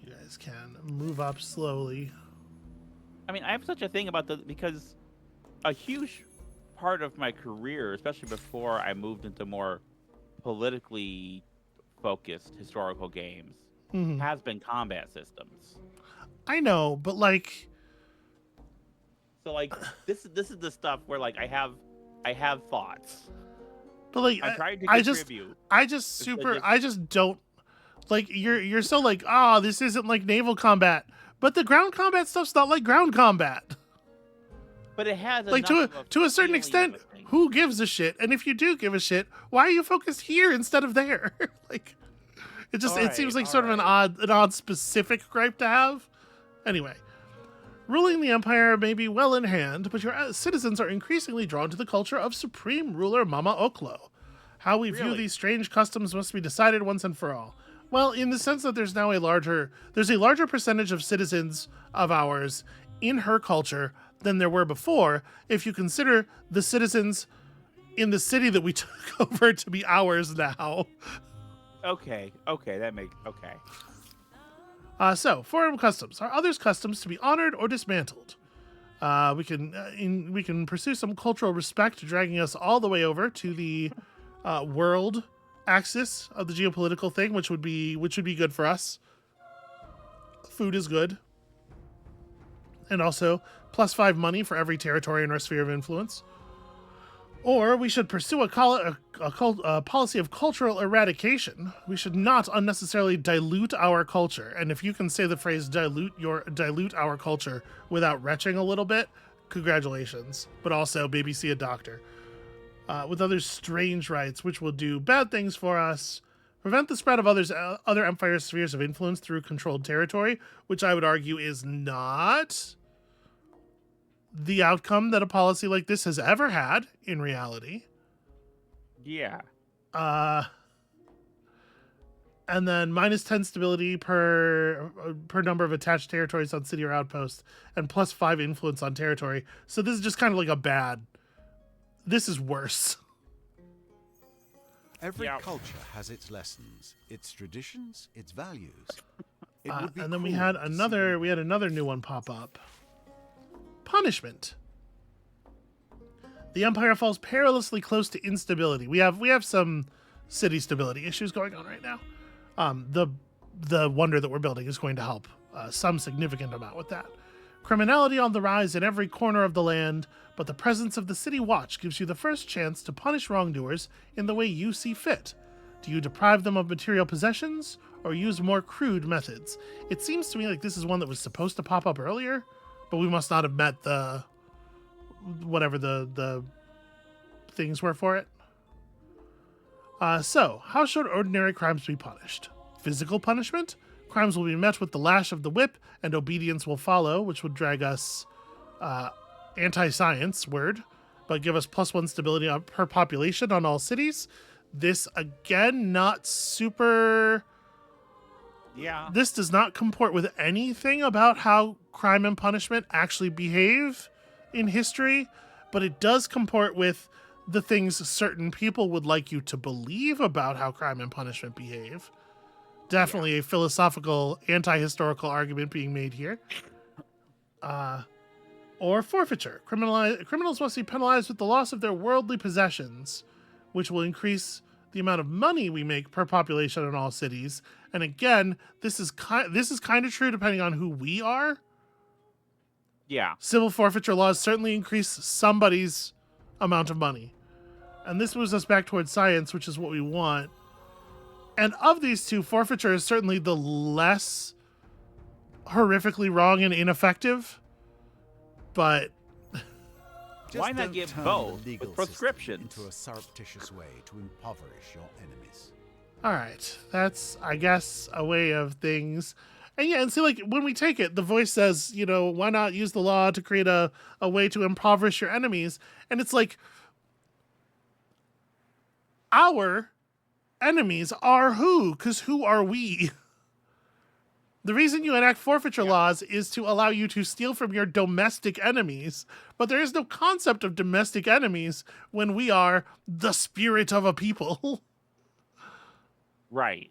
You guys can move up slowly. I mean, I have such a thing about because a huge part of my career, especially before I moved into more politically focused historical games, has been combat systems. I know, but like, so like this is the stuff where like I have thoughts. But like, I'm trying to I just don't like. You're so like, oh, this isn't like naval combat, but the ground combat stuff's not like ground combat. But it has like to a certain extent. Who gives a shit? And if you do give a shit, why are you focused here instead of there? Like, it seems like sort of an odd specific gripe to have. Anyway, ruling the empire may be well in hand, but your citizens are increasingly drawn to the culture of supreme ruler Mama Oklo. How we view these strange customs must be decided once and for all. Well, in the sense that there's now a larger percentage of citizens of ours in her culture than there were before, if you consider the citizens in the city that we took over to be ours now. Okay, that makes okay. So, foreign customs. Are others' customs to be honored or dismantled? We can pursue some cultural respect, dragging us all the way over to the world axis of the geopolitical thing, which would be good for us. Food is good, and also +5 money for every territory in our sphere of influence. Or we should pursue a policy of cultural eradication. We should not unnecessarily dilute our culture. And if you can say the phrase dilute our culture without retching a little bit, congratulations. But also maybe see a doctor. With others' strange rights, which will do bad things for us. Prevent the spread of other empire spheres of influence through controlled territory, which I would argue is not the outcome that a policy like this has ever had in reality. Yeah. And then -10 stability per number of attached territories on city or outpost, and +5 influence on territory. So this is just kind of like this is worse. Every culture has its lessons, its traditions, its values. And then we had another new one pop up. Punishment. The empire falls perilously close to instability. We have some city stability issues going on right now. The wonder that we're building is going to help some significant amount with that. Criminality on the rise in every corner of the land, but the presence of the City Watch gives you the first chance to punish wrongdoers in the way you see fit. Do you deprive them of material possessions, or use more crude methods? It seems to me like this is one that was supposed to pop up earlier, but we must not have met whatever the things were for it. So, how should ordinary crimes be punished? Physical punishment? Crimes will be met with the lash of the whip, and obedience will follow, which would drag us anti-science word, but give us +1 stability per population on all cities. This, again, not super... Yeah. This does not comport with anything about how crime and punishment actually behave in history, but it does comport with the things certain people would like you to believe about how crime and punishment behave. Definitely a philosophical, anti-historical argument being made here. Or forfeiture. Criminals must be penalized with the loss of their worldly possessions, which will increase the amount of money we make per population in all cities. And again, this is kind of true depending on who we are. Yeah. Civil forfeiture laws certainly increase somebody's amount of money. And this moves us back towards science, which is what we want. And of these two, forfeiture is certainly the less horrifically wrong and ineffective. But why not don't give turn both the legal with prescriptions? system into a surreptitious way to impoverish your enemies? all right, that's, I guess, a way of things. And yeah, and see, like, when we take it, the voice says, you know, why not use the law to create a way to impoverish your enemies? And it's like, our enemies are who? Because who are we? The reason you enact forfeiture laws is to allow you to steal from your domestic enemies. But there is no concept of domestic enemies when we are the spirit of a people. Right.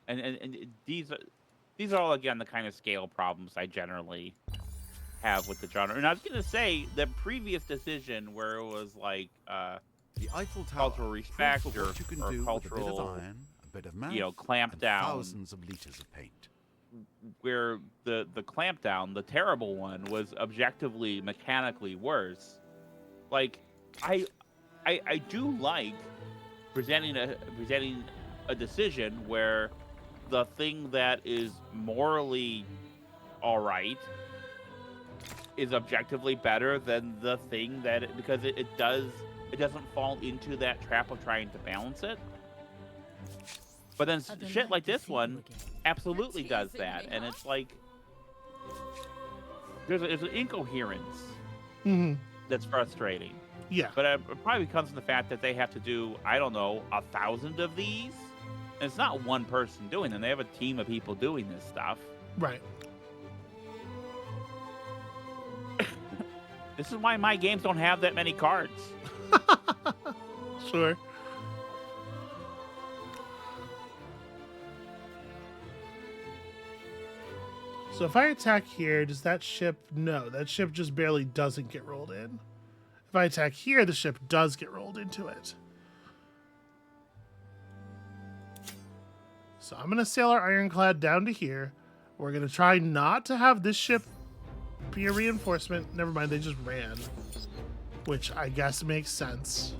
And these are all, again, the kind of scale problems I generally have with the genre. And I was going to say, the previous decision where it was like The Eiffel Tower, cultural respect proof of what you can or do cultural, with a bit of iron, a bit of math, you know, clamp and down. thousands of liters of paint. Where the clampdown, the terrible one, was objectively mechanically worse. Like, I do like presenting a decision where the thing that is morally all right is objectively better than the thing that because it doesn't fall into that trap of trying to balance it. But then shit like this one absolutely does that, and it's like there's an incoherence that's frustrating. Yeah. But it probably comes from the fact that they have to do, I don't know, 1,000 of these. And it's not one person doing them. They have a team of people doing this stuff. Right. This is why my games don't have that many cards. Sure. So if I attack here, does that ship... No, that ship just barely doesn't get rolled in. If I attack here, the ship does get rolled into it. So I'm going to sail our ironclad down to here. We're going to try not to have this ship be a reinforcement. Never mind, they just ran. Which I guess makes sense.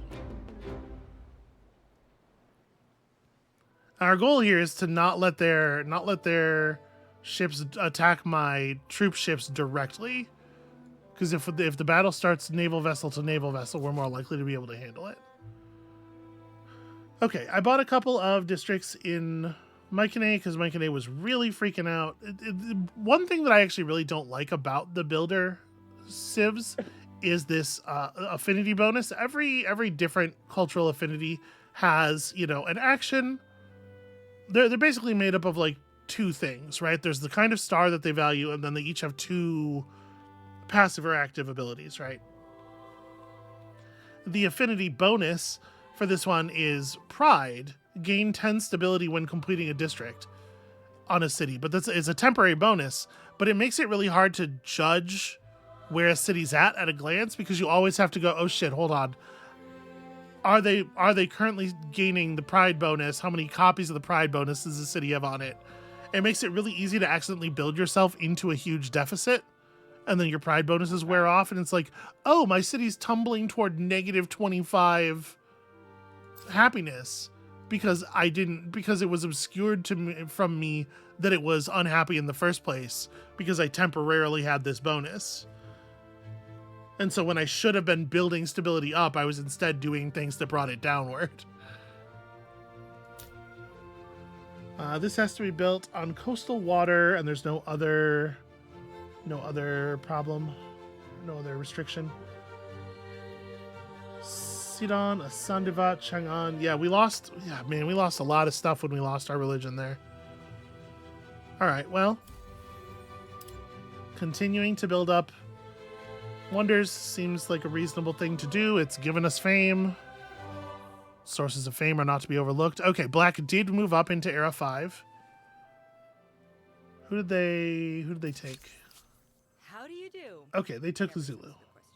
Our goal here is to not let their ships attack my troop ships directly, because if the battle starts naval vessel to naval vessel, we're more likely to be able to handle it. Okay, I bought a couple of districts in Mycenae because Mycenae was really freaking out. One thing that I actually really don't like about the builder civs is this affinity bonus. Every different cultural affinity has, you know, an action. They're basically made up of like two things, right? There's the kind of star that they value, and then they each have two passive or active abilities, right? The affinity bonus for this one is pride. Gain 10 stability when completing a district on a city, but it's a temporary bonus, but it makes it really hard to judge where a city's at a glance, because you always have to go, oh shit, hold on. Are they currently gaining the pride bonus? How many copies of the pride bonus does the city have on it? It makes it really easy to accidentally build yourself into a huge deficit, and then your pride bonuses wear off, and it's like, oh, my city's tumbling toward negative 25 happiness because it was obscured from me that it was unhappy in the first place because I temporarily had this bonus. And so when I should have been building stability up, I was instead doing things that brought it downward. This has to be built on coastal water, and there's no other problem, no other restriction. Sidon, Asandivat, Chang'an. Yeah, we lost a lot of stuff when we lost our religion there. All right, well, continuing to build up wonders seems like a reasonable thing to do. It's given us fame. Sources of fame are not to be overlooked. Okay, Black did move up into Era 5. Who did they take? How How do you do? Okay, they took the Never Zulu. cease the question.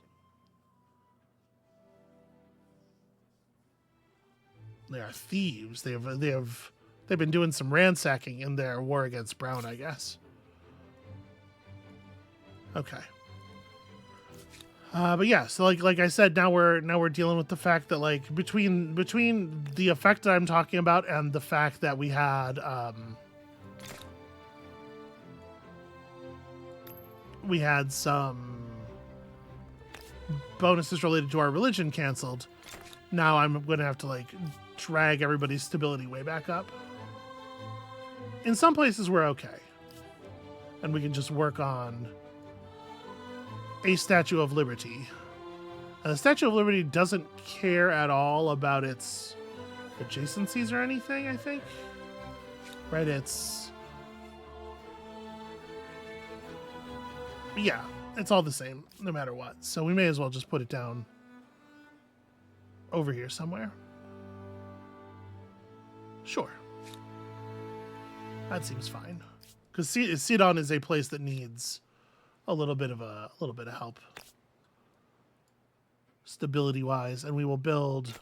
They are thieves. They've been doing some ransacking in their war against Brown, I guess. Okay. But yeah, so like I said, now we're dealing with the fact that like between the effect that I'm talking about and the fact that we had some bonuses related to our religion canceled. Now I'm gonna have to like drag everybody's stability way back up. In some places we're okay, and we can just work on a Statue of Liberty. And the Statue of Liberty doesn't care at all about its adjacencies or anything, I think. Right, yeah, it's all the same, no matter what. So we may as well just put it down over here somewhere. Sure. That seems fine. Because Sidon is a place that needs a little bit of help stability wise, and we will build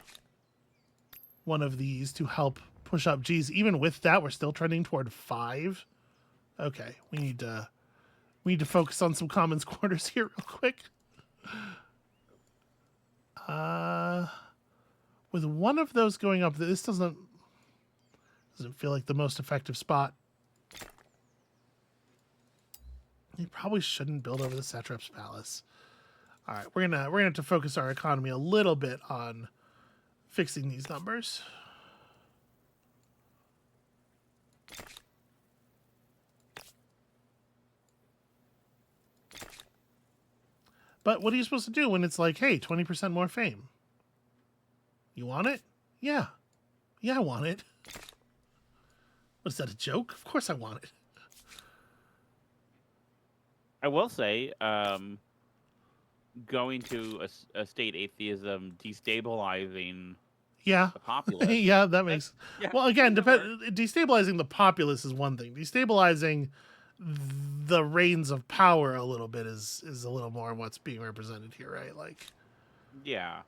one of these to help push up. Geez, even with that, we're still trending toward 5. Okay, we need to focus on some commons quarters here real quick. With one of those going up, this doesn't feel like the most effective spot. You probably shouldn't build over the Satrap's Palace. All right, we're gonna have to focus our economy a little bit on fixing these numbers. But what are you supposed to do when it's like, hey, 20% more fame? You want it? Yeah. Yeah, I want it. What, is that a joke? Of course I want it. I will say, going to a state atheism, destabilizing Yeah. the populace. Yeah, that makes... Yeah, well, again, that works. destabilizing the populace is one thing. Destabilizing the reins of power a little bit is a little more what's being represented here, right? Like... Yeah.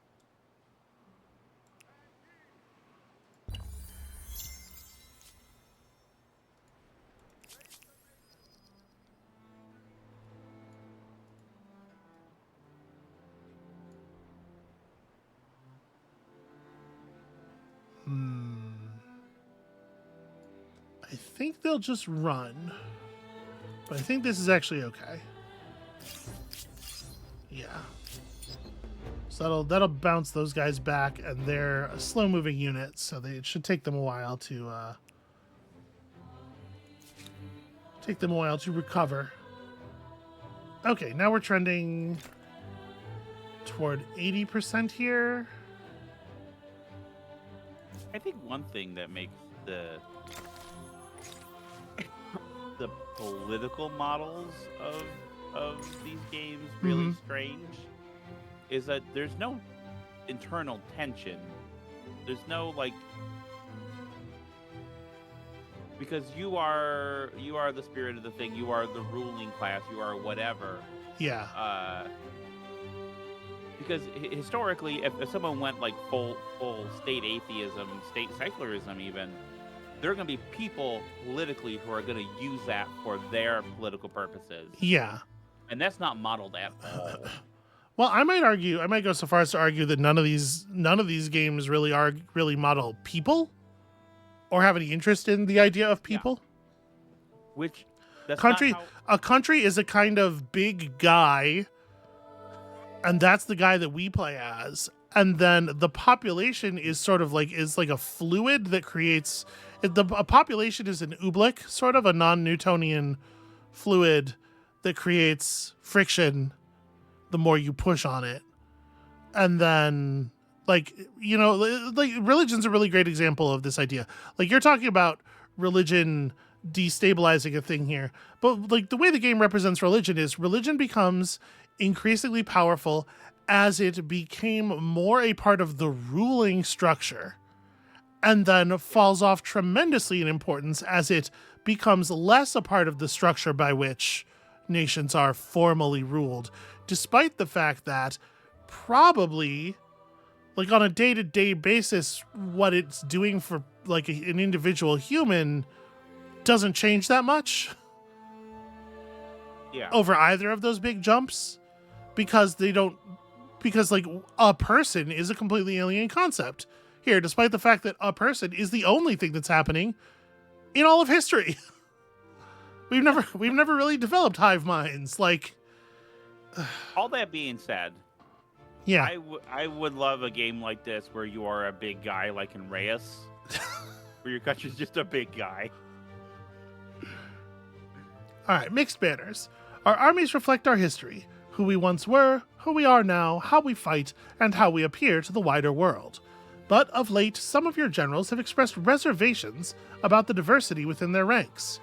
I think they'll just run. But I think this is actually okay. Yeah. So that'll bounce those guys back, and they're a slow-moving unit, so it should take them a while to recover. Okay, now we're trending toward 80% here. I think one thing that makes the political models of these games really strange is that there's no internal tension. There's no like, because you are the spirit of the thing. You are the ruling class. You are whatever. Yeah. Because historically, if someone went like full state atheism, state secularism, even, there are going to be people politically who are going to use that for their political purposes. Yeah. And that's not modeled at all. Well, I might go so far as to argue that none of these games really model people or have any interest in the idea of people. Yeah. Which that's country not a country is a kind of big guy, and that's the guy that we play as. And then the population is sort of like a fluid that creates a population is an oobleck, sort of a non-Newtonian fluid that creates friction the more you push on it. And then, like, you know, like religion's a really great example of this idea. Like, you're talking about religion destabilizing a thing here, but like the way the game represents religion becomes increasingly powerful as it became more a part of the ruling structure, and then falls off tremendously in importance as it becomes less a part of the structure by which nations are formally ruled, despite the fact that probably, like, on a day-to-day basis, what it's doing for, like, an individual human doesn't change that much over either of those big jumps, because like, a person is a completely alien concept here, despite the fact that a person is the only thing that's happening in all of history. We've never really developed hive minds. Like, all that being said, yeah, I would love a game like this where you are a big guy like in Reyes, where your country's just a big guy. All right, mixed banners. Our armies reflect our history, who we once were, who we are now, how we fight, and how we appear to the wider world. But of late, some of your generals have expressed reservations about the diversity within their ranks.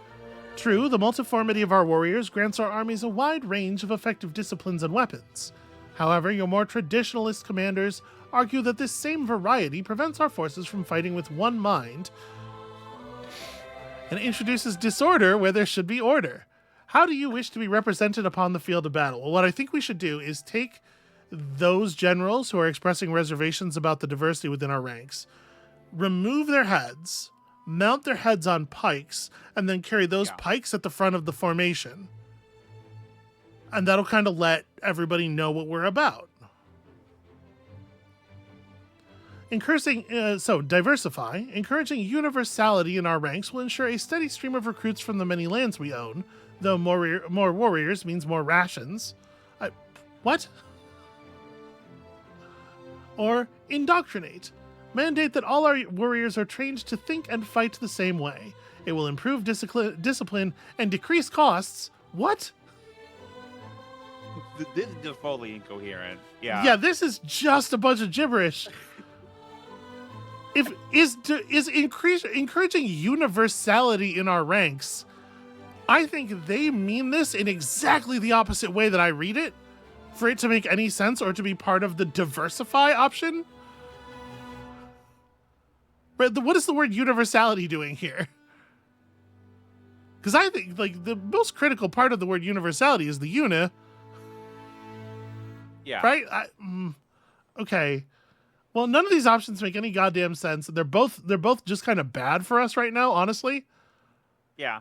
True, the multiformity of our warriors grants our armies a wide range of effective disciplines and weapons. However, your more traditionalist commanders argue that this same variety prevents our forces from fighting with one mind and introduces disorder where there should be order. How do you wish to be represented upon the field of battle? Well, what I think we should do is take those generals who are expressing reservations about the diversity within our ranks, remove their heads, mount their heads on pikes, and then carry those pikes at the front of the formation. And that'll kind of let everybody know what we're about. Diversify. Encouraging universality in our ranks will ensure a steady stream of recruits from the many lands we own, though more warriors means more rations. What? Or indoctrinate. Mandate that all our warriors are trained to think and fight the same way. It will improve discipline and decrease costs. What? This is just fully incoherent. Yeah. Yeah, this is just a bunch of gibberish. Encouraging universality in our ranks, I think they mean this in exactly the opposite way that I read it, for it to make any sense or to be part of the diversify option. What is the word universality doing here? Because I think, like, the most critical part of the word universality is the uni. Yeah. Right? Okay. Well, none of these options make any goddamn sense. They're both just kind of bad for us right now, honestly. Yeah.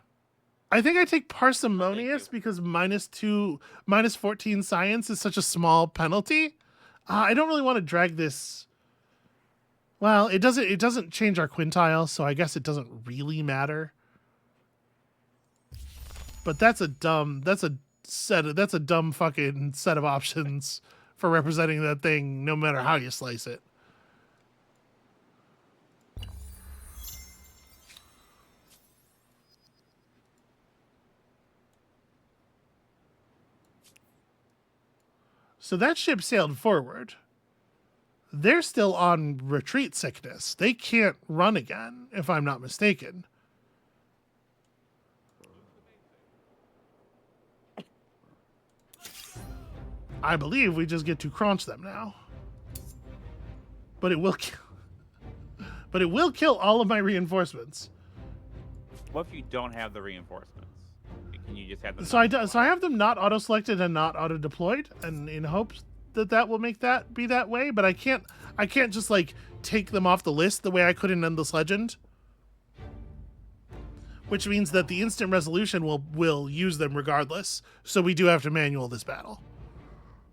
I think I take parsimonious because minus 14 science is such a small penalty. I don't really want to drag this. Well, it doesn't change our quintile, so I guess it doesn't really matter. But that's a dumb fucking set of options for representing that thing, no matter how you slice it. So that ship sailed forward. They're still on retreat sickness. They can't run again, if I'm not mistaken. I believe we just get to crunch them now. But it will kill all of my reinforcements. What if you don't have the reinforcements? Can you just have them? So I have them not auto-selected and not auto-deployed, and in hopes that will make that be that way. But I can't just like take them off the list the way I could in Endless Legend, which means that the instant resolution will use them regardless. So we do have to manual this battle.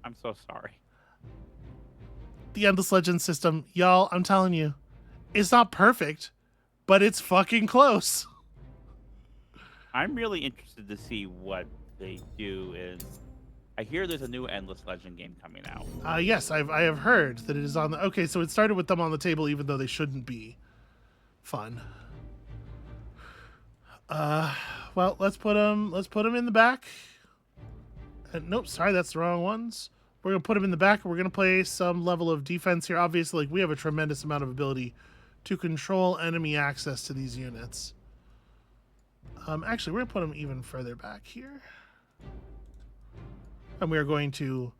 I'm so sorry. The Endless Legend system, y'all, I'm telling you, it's not perfect, but it's fucking close. I'm really interested to see what they do. I hear there's a new Endless Legend game coming out. Yes, I have heard that it is on the... Okay, so it started with them on the table, even though they shouldn't be. Fun. Well, let's put them in the back. Nope, sorry, that's the wrong ones. We're going to put them in the back. We're going to play some level of defense here. Obviously, like, we have a tremendous amount of ability to control enemy access to these units. Actually, we're going to put them even further back here. And we're going to...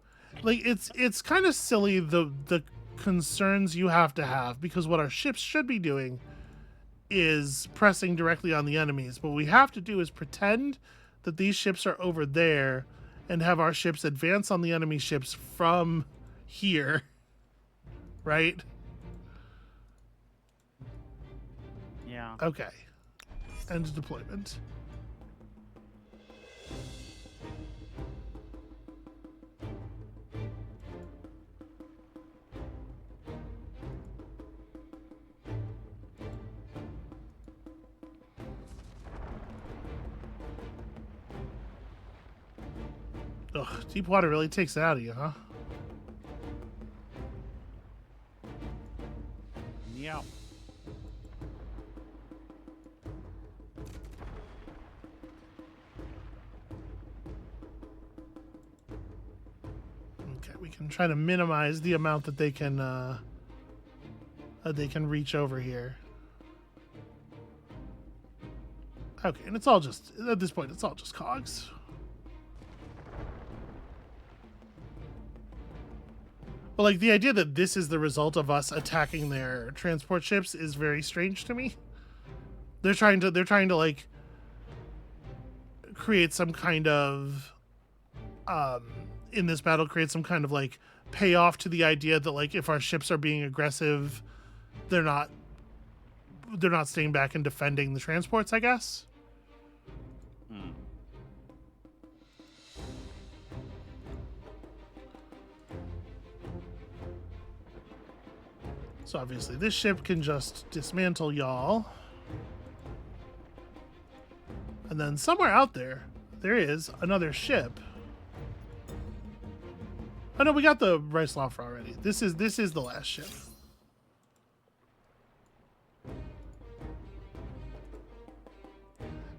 Like, it's kind of silly, the concerns you have to have, because what our ships should be doing is pressing directly on the enemies. But what we have to do is pretend that these ships are over there and have our ships advance on the enemy ships from here, right? Yeah. Okay. End deployment. Ugh, deep water really takes it out of you, huh? Yeah. Okay, we can try to minimize the amount that they can reach over here. Okay, and it's all just, at this point, it's all just cogs. But like the idea that this is the result of us attacking their transport ships is very strange to me. They're trying to like create some kind of in this battle create some kind of like payoff to the idea that like if our ships are being aggressive, they're not staying back and defending the transports, I guess. So obviously this ship can just dismantle y'all. And then somewhere out there is another ship. Oh no, we got the Reislaufer already. This is the last ship.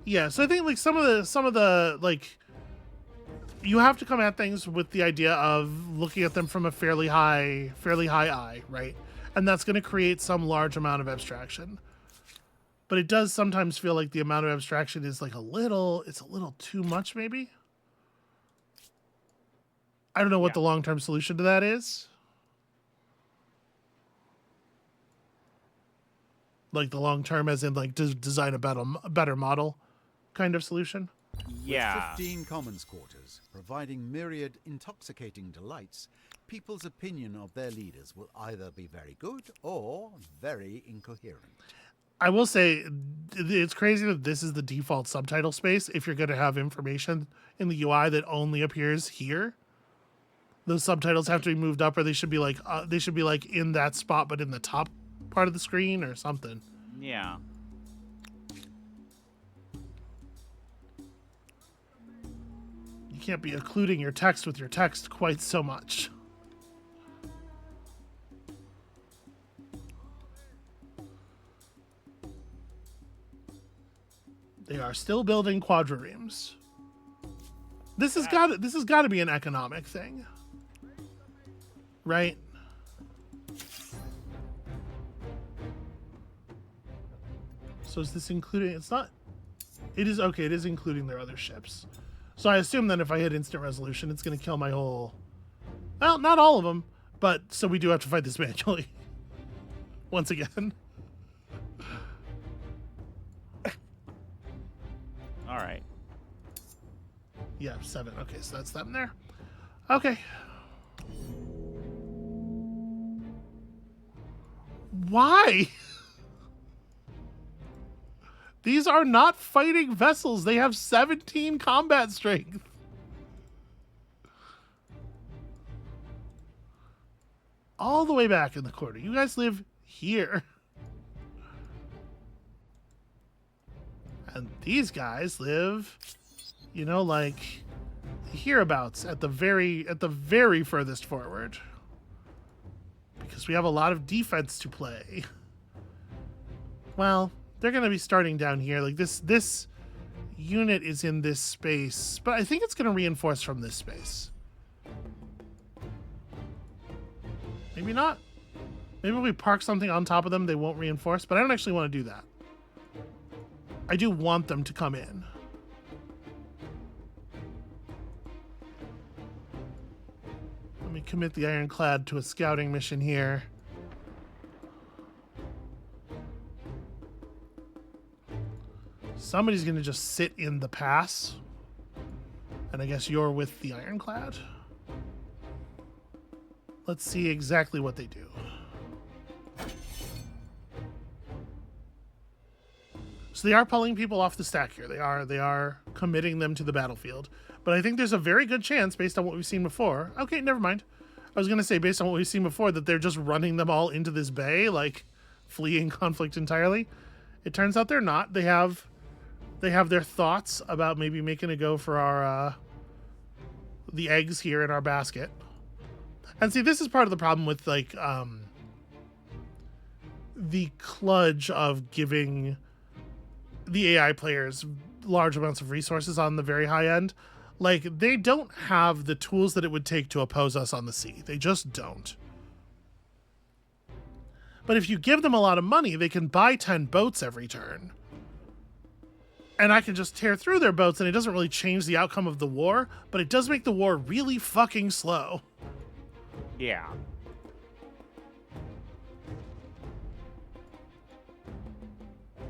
Yeah, so I think like some of the like you have to come at things with the idea of looking at them from a fairly high eye, right? And that's going to create some large amount of abstraction. But it does sometimes feel like the amount of abstraction is like it's a little too much, maybe. I don't know what the long-term solution to that is. Like the long-term as in like design a better model kind of solution. Yeah. With 15 commons quarters, providing myriad intoxicating delights, people's opinion of their leaders will either be very good or very incoherent. I will say it's crazy that this is the default subtitle space if you're going to have information in the UI that only appears here. Those subtitles have to be moved up, or they should be like in that spot but in the top part of the screen or something. Yeah. You can't be occluding your text with your text quite so much. They are still building quadriremes. This has got to be an economic thing, right? So is this including? It's not. It is okay. It is including their other ships. So I assume then if I hit instant resolution, it's going to kill my whole. Well, not all of them, but so we do have to fight this manually once again. All right. Yeah, 7. Okay, so that's them there. Okay. Why? These are not fighting vessels. They have 17 combat strength. All the way back in the corner. You guys live here. And these guys live, you know, like hereabouts at the very furthest forward. Because we have a lot of defense to play. Well, they're going to be starting down here. Like this unit is in this space, but I think it's going to reinforce from this space. Maybe not. Maybe if we park something on top of them, they won't reinforce, but I don't actually want to do that. I do want them to come in. Let me commit the Ironclad to a scouting mission here. Somebody's going to just sit in the pass. And I guess you're with the Ironclad. Let's see exactly what they do. So they are pulling people off the stack here. They are committing them to the battlefield. But I think there's a very good chance, based on what we've seen before. Okay, never mind. I was going to say, based on what we've seen before, that they're just running them all into this bay, like fleeing conflict entirely. It turns out they're not. They have their thoughts about maybe making a go for our the eggs here in our basket. And see, this is part of the problem with like the kludge of giving the AI players large amounts of resources on the very high end. Like, they don't have the tools that it would take to oppose us on the sea. They just don't. But if you give them a lot of money, they can buy 10 boats every turn. And I can just tear through their boats, and it doesn't really change the outcome of the war, but it does make the war really fucking slow. Yeah.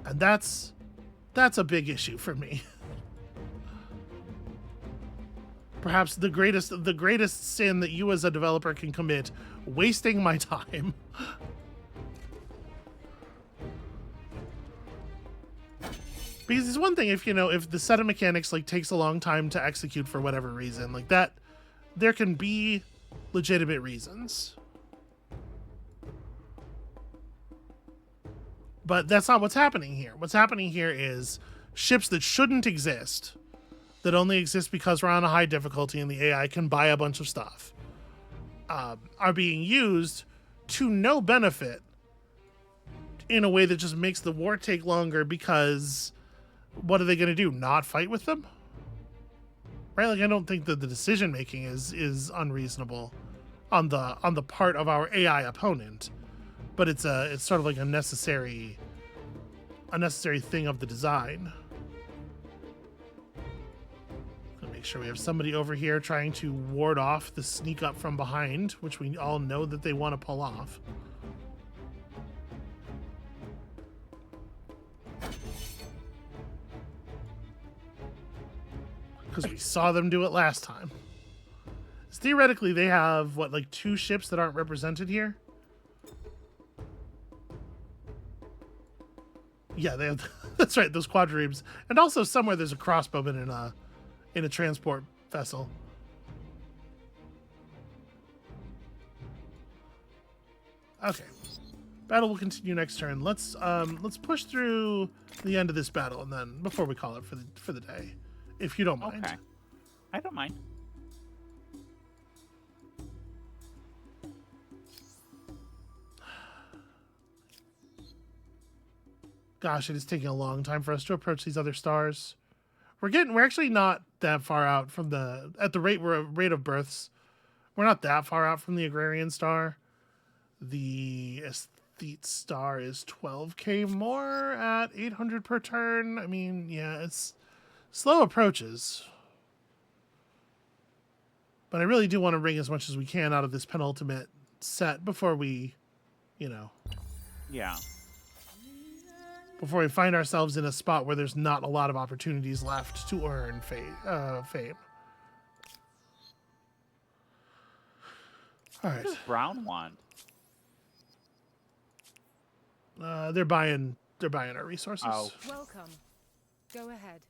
And that's a big issue for me. Perhaps the greatest sin that you as a developer can commit, wasting my time. Because it's one thing if the set of mechanics like takes a long time to execute for whatever reason, like that, there can be legitimate reasons. But that's not what's happening here. What's happening here is ships that shouldn't exist, that only exist because we're on a high difficulty and the AI can buy a bunch of stuff, are being used to no benefit in a way that just makes the war take longer because what are they going to do? Not fight with them? Right? Like, I don't think that the decision making is unreasonable on the part of our AI opponent, but it's sort of like a necessary thing of the design. Make sure we have somebody over here trying to ward off the sneak up from behind, which we all know that they want to pull off. Because we saw them do it last time. So theoretically, they have, what, like 2 ships that aren't represented here? Yeah, they have. That's right, those quadriremes. And also somewhere there's a crossbowman in a transport vessel. Okay. Battle will continue next turn. Let's push through the end of this battle and then before we call it for the day, if you don't mind. Okay. I don't mind. Gosh, it is taking a long time for us to approach these other stars. We're actually not that far out from at the rate of births. We're not that far out from the agrarian star. The aesthete star is 12k more at 800 per turn. I mean, yeah, it's slow approaches. But I really do want to wring as much as we can out of this penultimate set before we, Yeah. before we find ourselves in a spot where there's not a lot of opportunities left to earn fame. All right. This brown one. They're buying our resources. Oh. Welcome. Go ahead.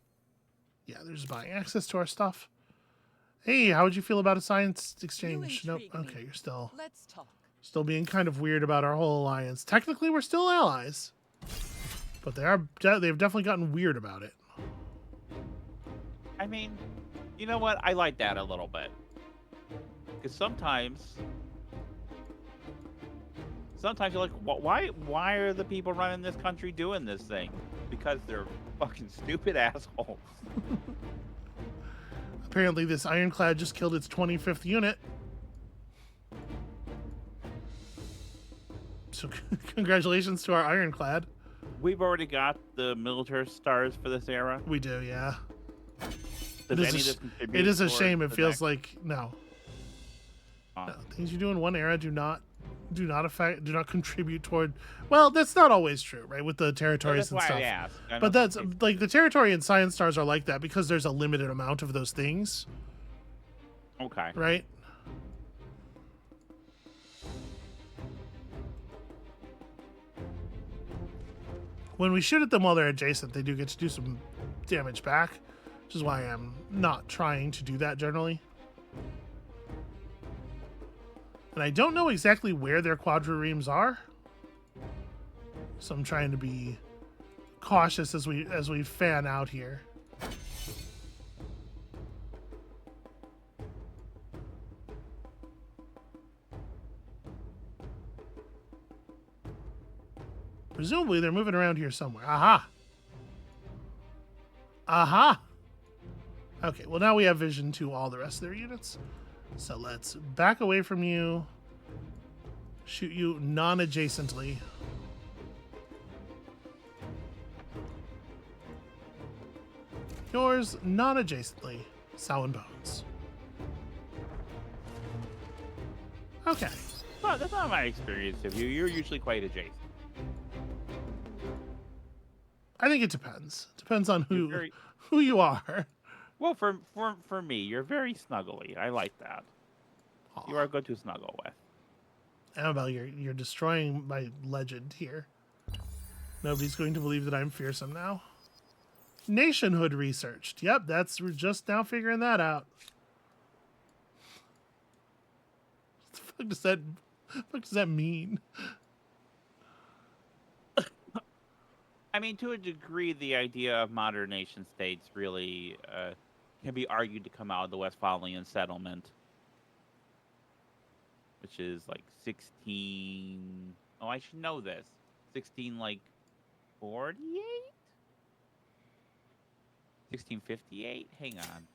Yeah, they're just buying access to our stuff. Hey, how would you feel about a science exchange? Nope. intrigue me. Okay, you're Let's talk. still being kind of weird about our whole alliance. Technically, we're still allies, but they've definitely gotten weird about it. I mean, you know what? I like that a little bit. Because sometimes you're like, why are the people running this country doing this thing? Because they're fucking stupid assholes. Apparently, this ironclad just killed its 25th unit. So congratulations to our ironclad. We've already got the military stars for this era. We do, yeah. Does It any is of this contribute it is a towards shame. It the feels next- like no. Oh. No, things you do in one era do not contribute toward. Well, that's not always true, right? With the territories That's and why stuff. I asked. I But know that's some like the territory and science stars are like that because there's a limited amount of those things. Okay. right? When we shoot at them while they're adjacent, they do get to do some damage back, which is why I'm not trying to do that generally. And I don't know exactly where their quadriremes are, so I'm trying to be cautious as we fan out here. Presumably, they're moving around here somewhere. Aha! Aha! Okay, well, now we have vision to all the rest of their units. So let's back away from you. Shoot you non-adjacently. Yours non-adjacently. Sow and Bones. Okay. Well, that's not my experience of you. You're usually quite adjacent. I think it depends. Depends on You're very- who you are. Well, for me, you're very snuggly. I like that. You are good to snuggle with. Amabel, you're destroying my legend here. Nobody's going to believe that I'm fearsome now. Nationhood researched. Yep, we're just now figuring that out. What the fuck does that mean? I mean, to a degree, the idea of modern nation states really can be argued to come out of the Westphalian settlement, which is like 16. Oh, I should know this. 16, like 48? 1658? Hang on.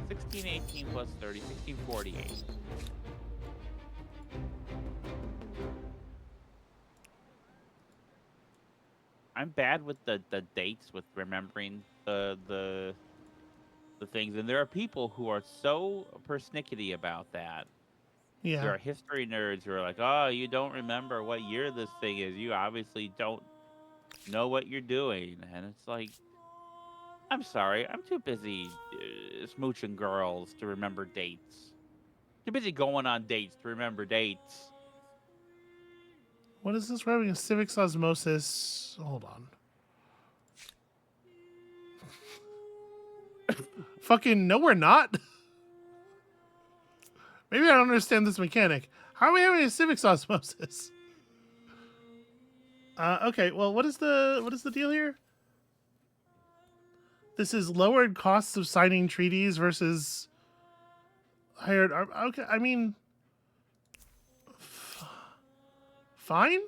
1618 plus 30, 1648. I'm bad with the dates, with remembering the things, and there are people who are so persnickety about that. Yeah. There are history nerds who are like, "Oh, you don't remember what year this thing is. You obviously don't know what you're doing." And it's like, I'm sorry, I'm too busy smooching girls to remember dates. Too busy going on dates to remember dates. What is this? We're having a civics osmosis. Hold on. Fucking no, we're not. Maybe I don't understand this mechanic. How are we having a civics osmosis? Okay, well, what is the deal here? This is lowered costs of signing treaties versus hired. Okay, I mean, fine.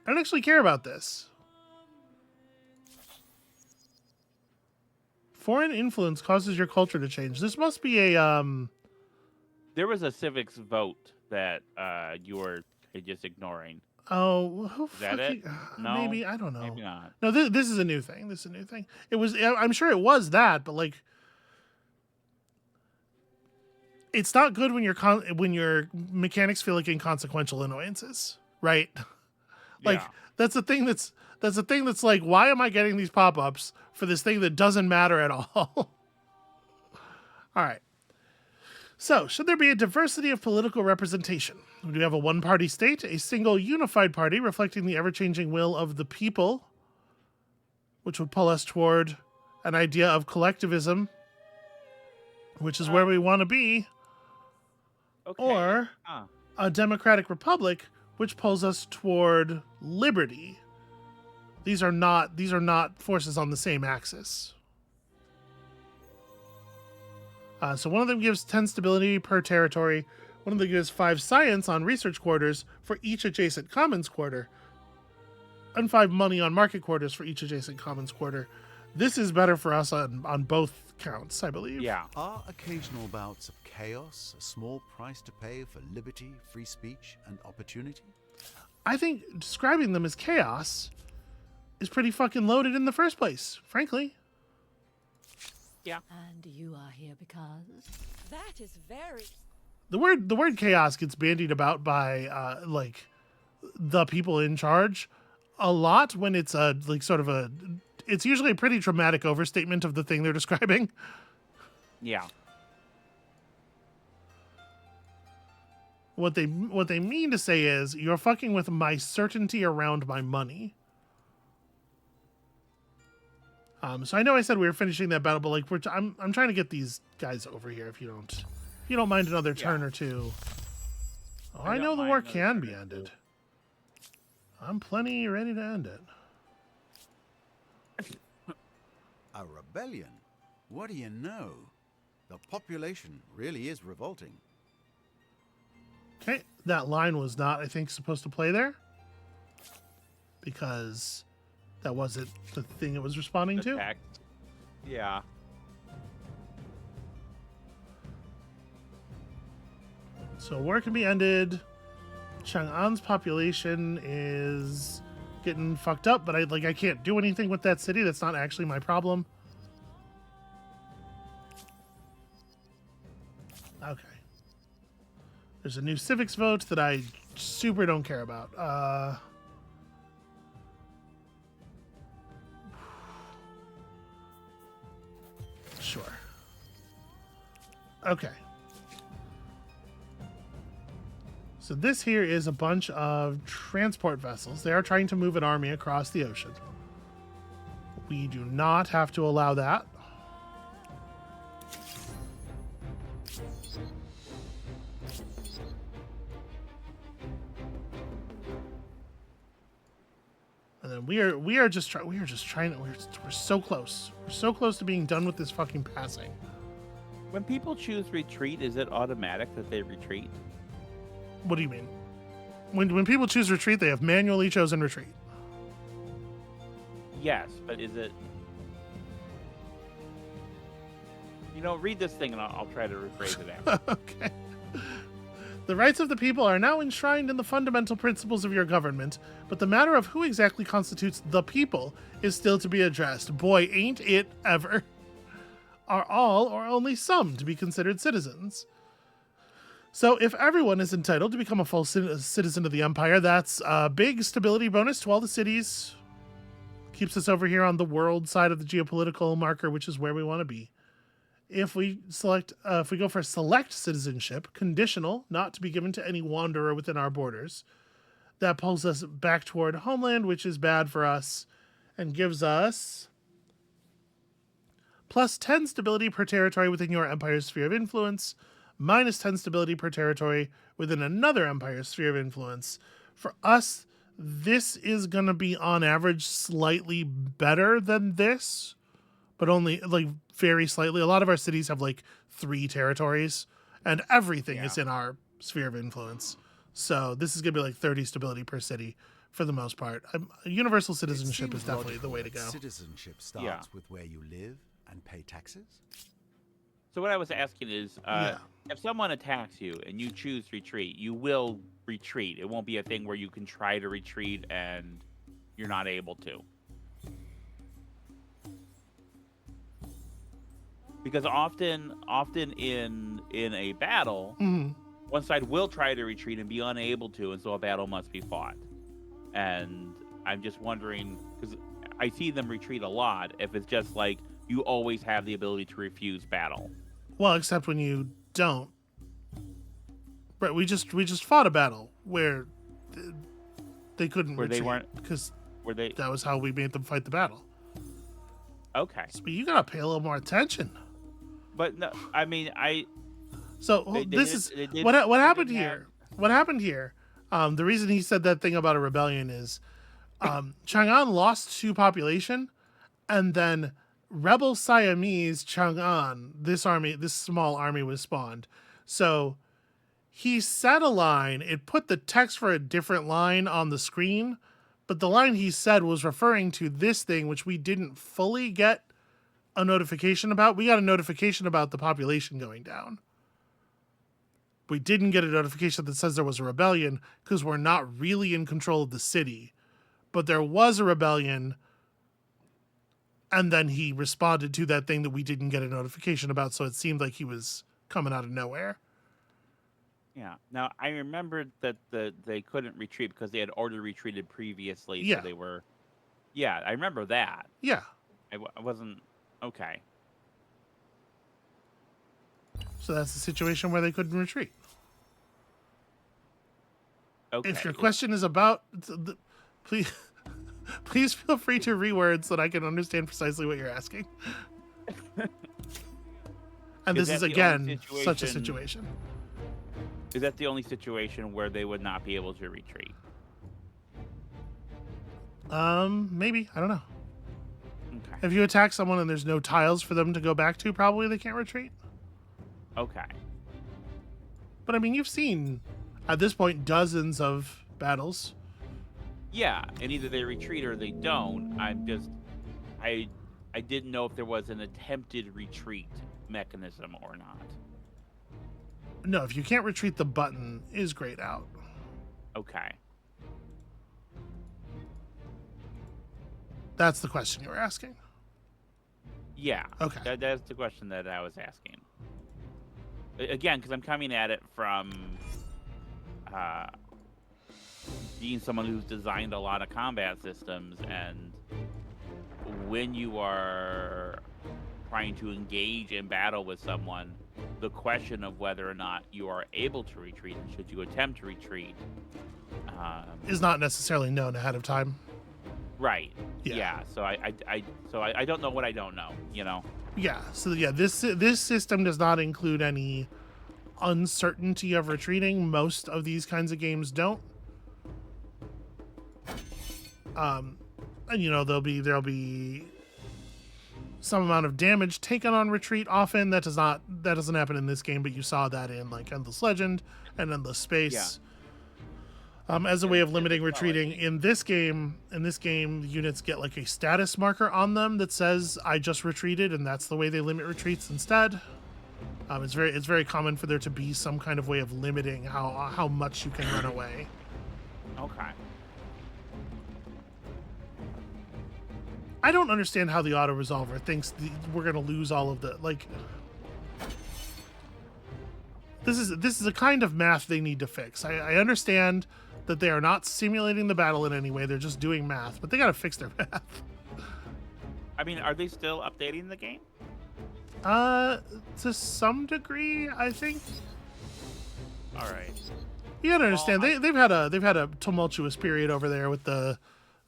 I don't actually care about this. Foreign influence causes your culture to change. This must be a There was a civics vote that you were just ignoring. Oh, who Is that it? No, maybe, I don't know. Maybe not. No, this is a new thing. This is a new thing. It was. I'm sure it was that, but like, it's not good when your mechanics feel like inconsequential annoyances, right? Like Yeah. that's the thing that's like, why am I getting these pop-ups for this thing that doesn't matter at all? All right. So, should there be a diversity of political representation? Do we have a one-party state, a single unified party reflecting the ever-changing will of the people, which would pull us toward an idea of collectivism, which is where we want to be, Okay. or a democratic republic, which pulls us toward liberty? These are not forces on the same axis. So one of them gives 10 stability per territory. One of them gives 5 science on research quarters for each adjacent commons quarter. And 5 money on market quarters for each adjacent commons quarter. This is better for us on both counts, I believe. Yeah. Are occasional bouts of chaos a small price to pay for liberty, free speech, and opportunity? I think describing them as chaos is pretty fucking loaded in the first place, frankly. Yeah. And you are here because That is very. The word chaos gets bandied about by like the people in charge a lot when it's it's usually a pretty dramatic overstatement of the thing they're describing. Yeah. What they mean to say is you're fucking with my certainty around my money. So I know I said we were finishing that battle, but like I'm trying to get these guys over here. If you don't mind another turn or two. Oh, I know the war can be ended. I'm plenty ready to end it. A rebellion? What do you know? The population really is revolting. Okay, that line was not, I think, supposed to play there. Because that wasn't the thing it was responding to. Text. Yeah. So war can be ended. Chang'an's population is getting fucked up, but I can't do anything with that city. That's not actually my problem. Okay. There's a new civics vote that I super don't care about. Sure. Okay. So this here is a bunch of transport vessels. They are trying to move an army across the ocean. We do not have to allow that. And then we're so close. We're so close to being done with this fucking passing. When people choose retreat, is it automatic that they retreat? What do you mean? When people choose retreat, they have manually chosen retreat. Yes, but is it... read this thing and I'll try to rephrase it after. Okay. The rights of the people are now enshrined in the fundamental principles of your government, but the matter of who exactly constitutes the people is still to be addressed. Boy, ain't it ever. Are all or only some to be considered citizens? So if everyone is entitled to become a full citizen of the Empire, that's a big stability bonus to all the cities. Keeps us over here on the world side of the geopolitical marker, which is where we want to be. If we go for select citizenship, conditional, not to be given to any wanderer within our borders, that pulls us back toward homeland, which is bad for us, and gives us plus 10 stability per territory within your empire's sphere of influence, minus 10 stability per territory within another empire's sphere of influence. For us, this is going to be on average slightly better than this, but only like very slightly. A lot of our cities have like 3 territories and everything is in our sphere of influence. So this is going to be like 30 stability per city for the most part. Universal citizenship is definitely the way to go. Citizenship starts with where you live and pay taxes? So what I was asking is, if someone attacks you and you choose retreat, you will retreat. It won't be a thing where you can try to retreat and you're not able to. Because often in a battle, one side will try to retreat and be unable to, and so a battle must be fought. And I'm just wondering, because I see them retreat a lot, if it's just like you always have the ability to refuse battle. Well, except when you don't. Right, we just fought a battle where they couldn't retreat. They weren't, because were they? that was how we made them fight the battle. Okay. So you gotta pay a little more attention. But no, I mean, So what happened here. What happened here? The reason he said that thing about a rebellion is Chang'an lost 2 population, and then rebel Siamese Chang'an, this small army was spawned. So he set a line. It put the text for a different line on the screen, but the line he said was referring to this thing, which we didn't fully get a notification about. We got a notification about the population going down. We didn't get a notification that says there was a rebellion because we're not really in control of the city. But there was a rebellion, and then he responded to that thing that we didn't get a notification about, so it seemed like he was coming out of nowhere. Yeah. Now, I remembered that they couldn't retreat because they had already retreated previously. Yeah. So they were... Yeah, I remember that. Yeah. I wasn't... Okay. So that's the situation where they couldn't retreat. Okay. If your question is about, please, please feel free to reword so that I can understand precisely what you're asking. And Is this is that the only again such a situation. Is that the only situation where they would not be able to retreat? Maybe, I don't know. Okay. If you attack someone and there's no tiles for them to go back to, probably they can't retreat. Okay. But I mean, you've seen at this point dozens of battles. Yeah, and either they retreat or they don't. I didn't know if there was an attempted retreat mechanism or not. No, if you can't retreat, the button is grayed out. Okay. That's the question you were asking. Yeah. Okay. That's the question that I was asking. Again, because I'm coming at it from being someone who's designed a lot of combat systems, and when you are trying to engage in battle with someone, the question of whether or not you are able to retreat and should you attempt to retreat Is not necessarily known ahead of time. right. Yeah. So I don't know what I don't know, you know. Yeah. So yeah, this system does not include any uncertainty of retreating. Most of these kinds of games don't. And you know, there'll be some amount of damage taken on retreat. Often that doesn't happen in this game, but you saw that in like Endless Legend and Endless Space. As a way of limiting retreating. In this game, the units get like a status marker on them that says "I just retreated," and that's the way they limit retreats instead. It's very common for there to be some kind of way of limiting how much you can run away. Okay. I don't understand how the auto resolver thinks we're gonna lose all of the like. This is a kind of math they need to fix. I understand that they are not simulating the battle in any way; they're just doing math, but they gotta fix their math. I mean, are they still updating the game? To some degree, I think. All right. You gotta understand they've had a tumultuous period over there with the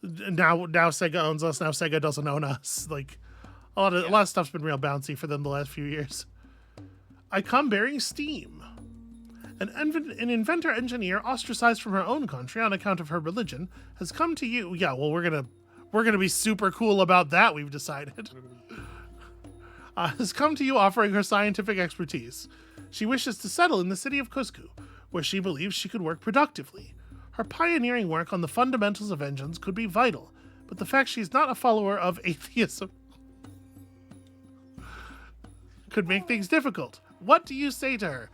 now Sega owns us, now Sega doesn't own us. Like a lot of stuff's been real bouncy for them the last few years. I come bearing steam. An inventor engineer ostracized from her own country on account of her religion has come to you. Yeah, well, we're gonna be super cool about that. We've decided. Has come to you offering her scientific expertise. She wishes to settle in the city of Cusco, where she believes she could work productively. Her pioneering work on the fundamentals of engines could be vital, but the fact she's not a follower of atheism could make things difficult. What do you say to her?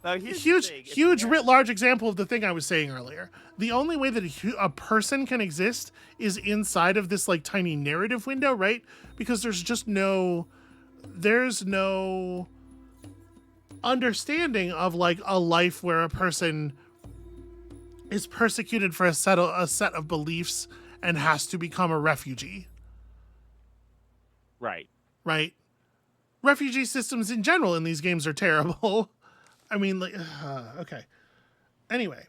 Huge, writ large example of the thing I was saying earlier. The only way that a person can exist is inside of this like tiny narrative window, right? Because there's no understanding of like a life where a person is persecuted for a set of beliefs and has to become a refugee. Right. Right. Refugee systems in general in these games are terrible. I mean, like, okay. Anyway.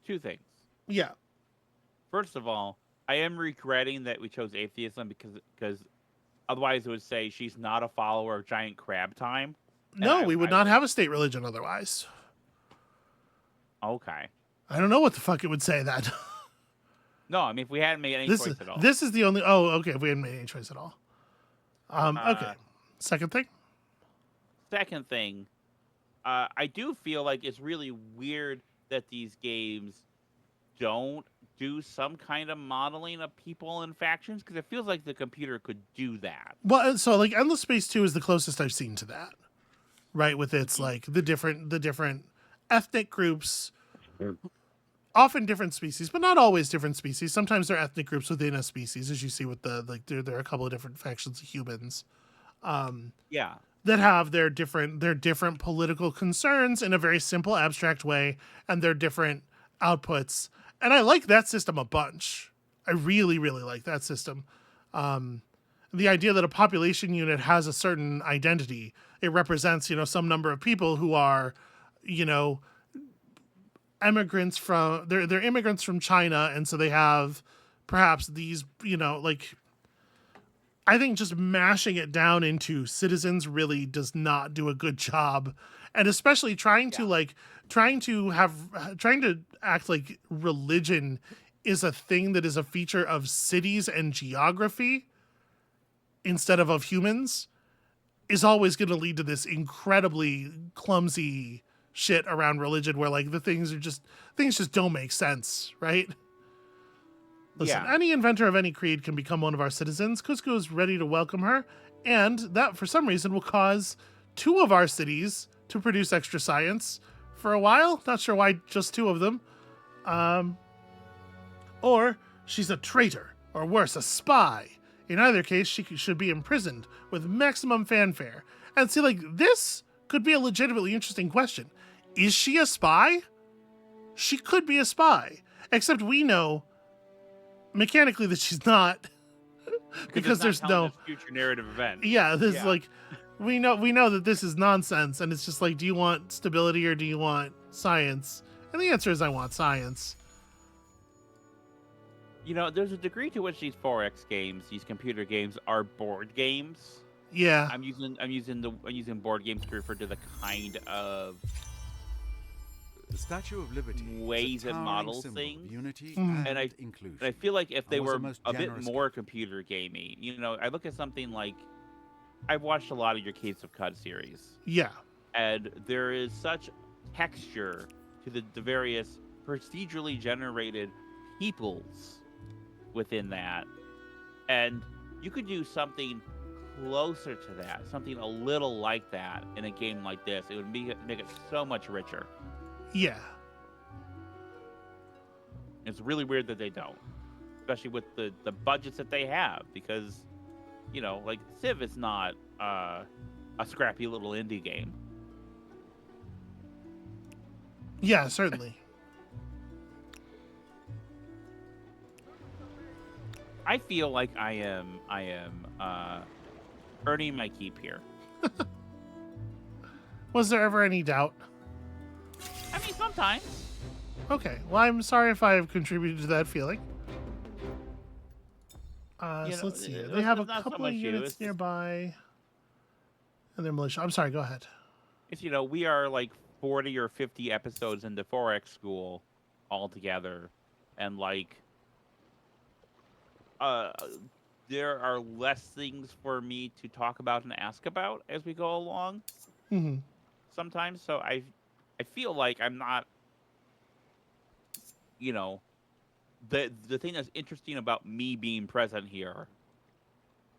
Two things. Yeah. First of all, I am regretting that we chose atheism because otherwise it would say she's not a follower of giant crab time. No, we would not have a state religion otherwise. Okay. I don't know what the fuck it would say that. No, I mean, if we hadn't made any choice at all. This is the only... Oh, okay, if we hadn't made any choice at all. Okay. Second thing? Second thing, I do feel like it's really weird that these games don't do some kind of modeling of people and factions, because it feels like the computer could do that. Well, so like Endless Space 2 is the closest I've seen to that. Right, with its like the different ethnic groups, often different species, but not always different species. Sometimes they're ethnic groups within a species, as you see with the like there are a couple of different factions of humans. Yeah. That have their different political concerns in a very simple, abstract way, and their different outputs. And I like that system a bunch. I really, really like that system. The idea that a population unit has a certain identity, it represents, some number of people who are, immigrants from they're immigrants from China, and so they have perhaps these, like, I think just mashing it down into citizens really does not do a good job, and especially trying to act like religion is a thing that is a feature of cities and geography instead of humans is always going to lead to this incredibly clumsy shit around religion where like things just don't make sense, right? Listen, any inventor of any creed can become one of our citizens. Cusco is ready to welcome her, and that for some reason will cause 2 of our cities to produce extra science for a while. Not sure why just 2 of them. Or she's a traitor, or worse, a spy. In either case, she should be imprisoned with maximum fanfare. And see, like, this could be a legitimately interesting question. Is she a spy? She could be a spy. Except we know mechanically that she's not. because there's no future narrative event. Yeah, like we know that this is nonsense, and it's just like, do you want stability or do you want science? And the answer is I want science. There's a degree to which these 4X games, these computer games, are board games. Yeah. I'm using board games to refer to the kind of The Statue of Liberty ways is a and towering models symbol of things. unity Mhm. and inclusion. And I feel like if they And was were the most a bit generous more gift. computer gamey, I look at something like, I've watched a lot of your Caves of Cud series, Yeah. and there is such texture to the various procedurally generated peoples within that, and you could do something closer to that, something a little like that in a game like this. It would make it so much richer. Yeah. It's really weird that they don't, especially with the budgets that they have, because like Civ is not a scrappy little indie game. Yeah, certainly. I feel like I am earning my keep here. Was there ever any doubt? I mean, sometimes. Okay. Well, I'm sorry if I have contributed to that feeling. So let's see. They have a it's not so couple of much you, units it's- nearby. And they're militia. I'm sorry, go ahead. It's we are like 40 or 50 episodes into 4X school altogether, and like there are less things for me to talk about and ask about as we go along Mm-hmm. sometimes. So I feel like I'm not, the thing that's interesting about me being present here,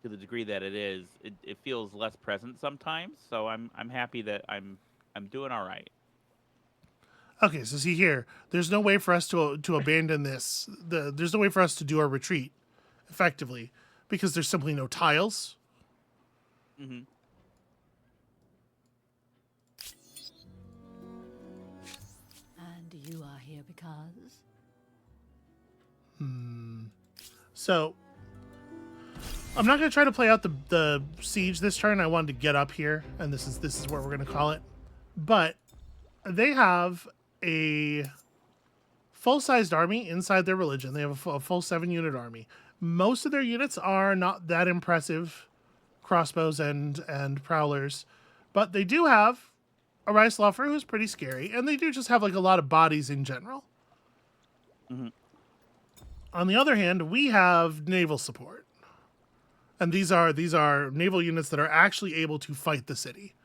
to the degree that it feels less present sometimes. So I'm happy that I'm doing all right. Okay, so see here, there's no way for us to abandon this. There's no way for us to do our retreat effectively because there's simply no tiles. Mm-hmm. And you are here because... So I'm not going to try to play out the siege this turn. I wanted to get up here, and this is what we're going to call it. But they have a full-sized army inside their religion. They have a full 7-unit army. Most of their units are not that impressive, crossbows and prowlers, but they do have a Reislaufer who's pretty scary, and they do just have like a lot of bodies in general. Mm-hmm. On the other hand, we have naval support. And these are naval units that are actually able to fight the city.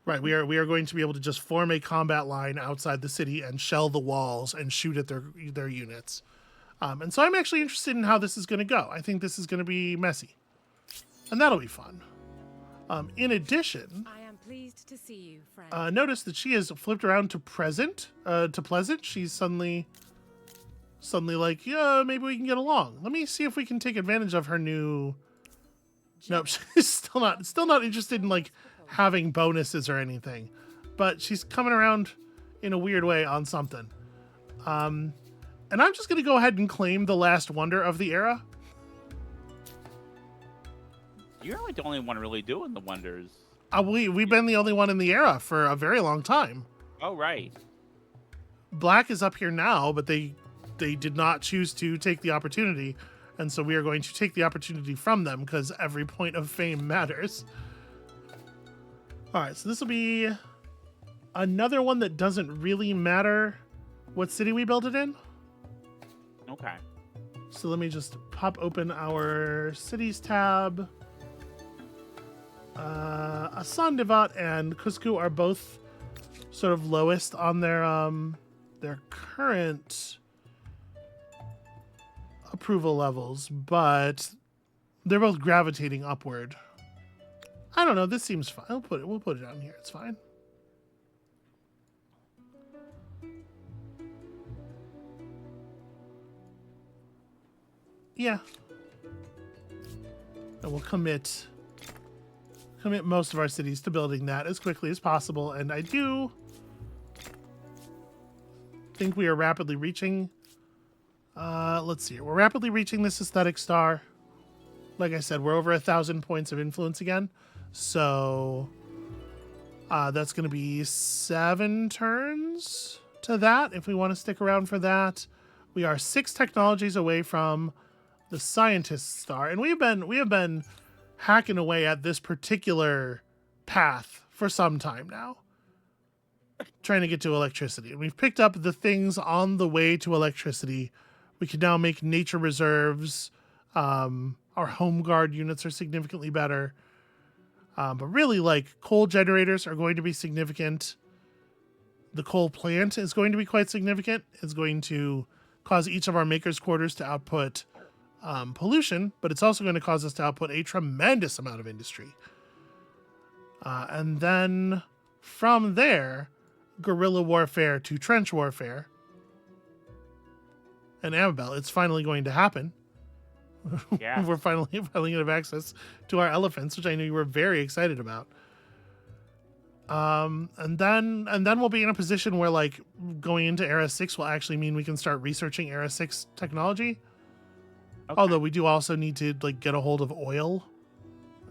Right, we are going to be able to just form a combat line outside the city and shell the walls and shoot at their units. And so I'm actually interested in how this is going to go. I think this is going to be messy. And that'll be fun. In addition, I am pleased to see you, friend. notice that she has flipped around to pleasant. She's suddenly like, yeah, maybe we can get along. Let me see if we can take advantage of her new. Nope, she's still not interested in like having bonuses or anything, but she's coming around in a weird way on something. And I'm just gonna go ahead and claim the last wonder of the era. You're like the only one really doing the wonders. We've been the only one in the era for a very long time. Oh, right. Black is up here now, but they did not choose to take the opportunity, and so we are going to take the opportunity from them because every point of fame matters. All right, so this will be another one that doesn't really matter what city we build it in. Okay. So let me just pop open our cities tab. Asan, Devat, and Cusco are both sort of lowest on their current approval levels, but they're both gravitating upward. I don't know. This seems fine. We'll put it on here. It's fine. Yeah. And we'll commit most of our cities to building that as quickly as possible. And I do think we are rapidly reaching. Let's see. We're rapidly reaching this aesthetic star. Like I said, we're over 1,000 points of influence again. So that's going to be 7 turns to that if we want to stick around for that. We are 6 technologies away from the scientist star, and we have been hacking away at this particular path for some time now, trying to get to electricity. And we've picked up the things on the way to electricity. We can now make nature reserves. Our home guard units are significantly better. But really, like, coal generators are going to be significant. The coal plant is going to be quite significant. It's going to cause each of our makers' quarters to output pollution, but it's also going to cause us to output a tremendous amount of industry. And then from there, guerrilla warfare to trench warfare. And Amabel, it's finally going to happen. Yeah. We're finally going to have access to our elephants, which I knew you were very excited about. And then we'll be in a position where, like, going into Era 6 will actually mean we can start researching Era 6 technology. Okay. Although we do also need to, like, get a hold of oil,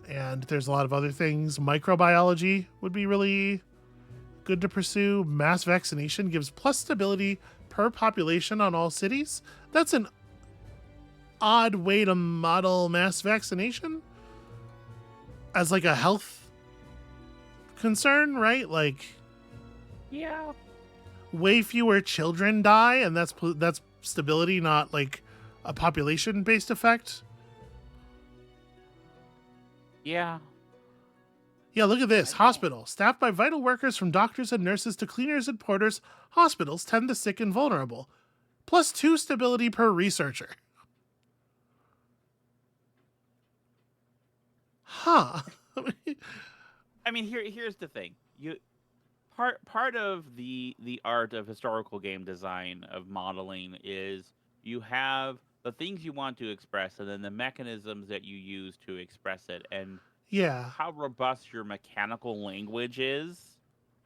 and there's a lot of other things. Microbiology would be really good to pursue. Mass vaccination gives plus stability per population on all cities. That's an odd way to model mass vaccination as, like, a health concern, right? Like, yeah, way fewer children die, and that's stability, not like a population-based effect. Yeah. Yeah, look at this. Hospital. Staffed by vital workers from doctors and nurses to cleaners and porters, hospitals tend the sick and vulnerable. Plus 2 stability per researcher. Huh. I mean, here's the thing. Part of the art of historical game design, of modeling, is you have the things you want to express, and then the mechanisms that you use to express it. And yeah, how robust your mechanical language is,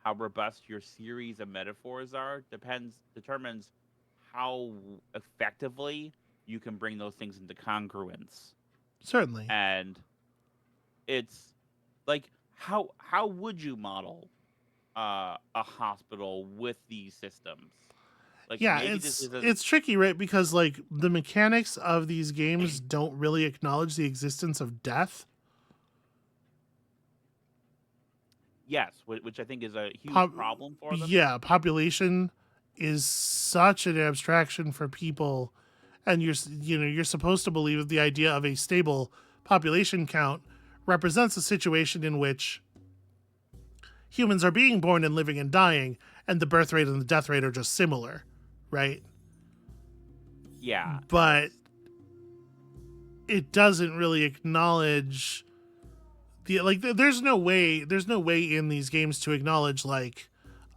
how robust your series of metaphors are, determines how effectively you can bring those things into congruence. Certainly. And it's like, how would you model a hospital with these systems? Like, yeah, it's tricky, right? Because, like, the mechanics of these games don't really acknowledge the existence of death. Yes, which I think is a huge problem for them. Yeah, population is such an abstraction for people, and you're supposed to believe that the idea of a stable population count represents a situation in which humans are being born and living and dying, and the birth rate and the death rate are just similar, right? Yeah. But it doesn't really acknowledge the, like, there's no way in these games to acknowledge, like,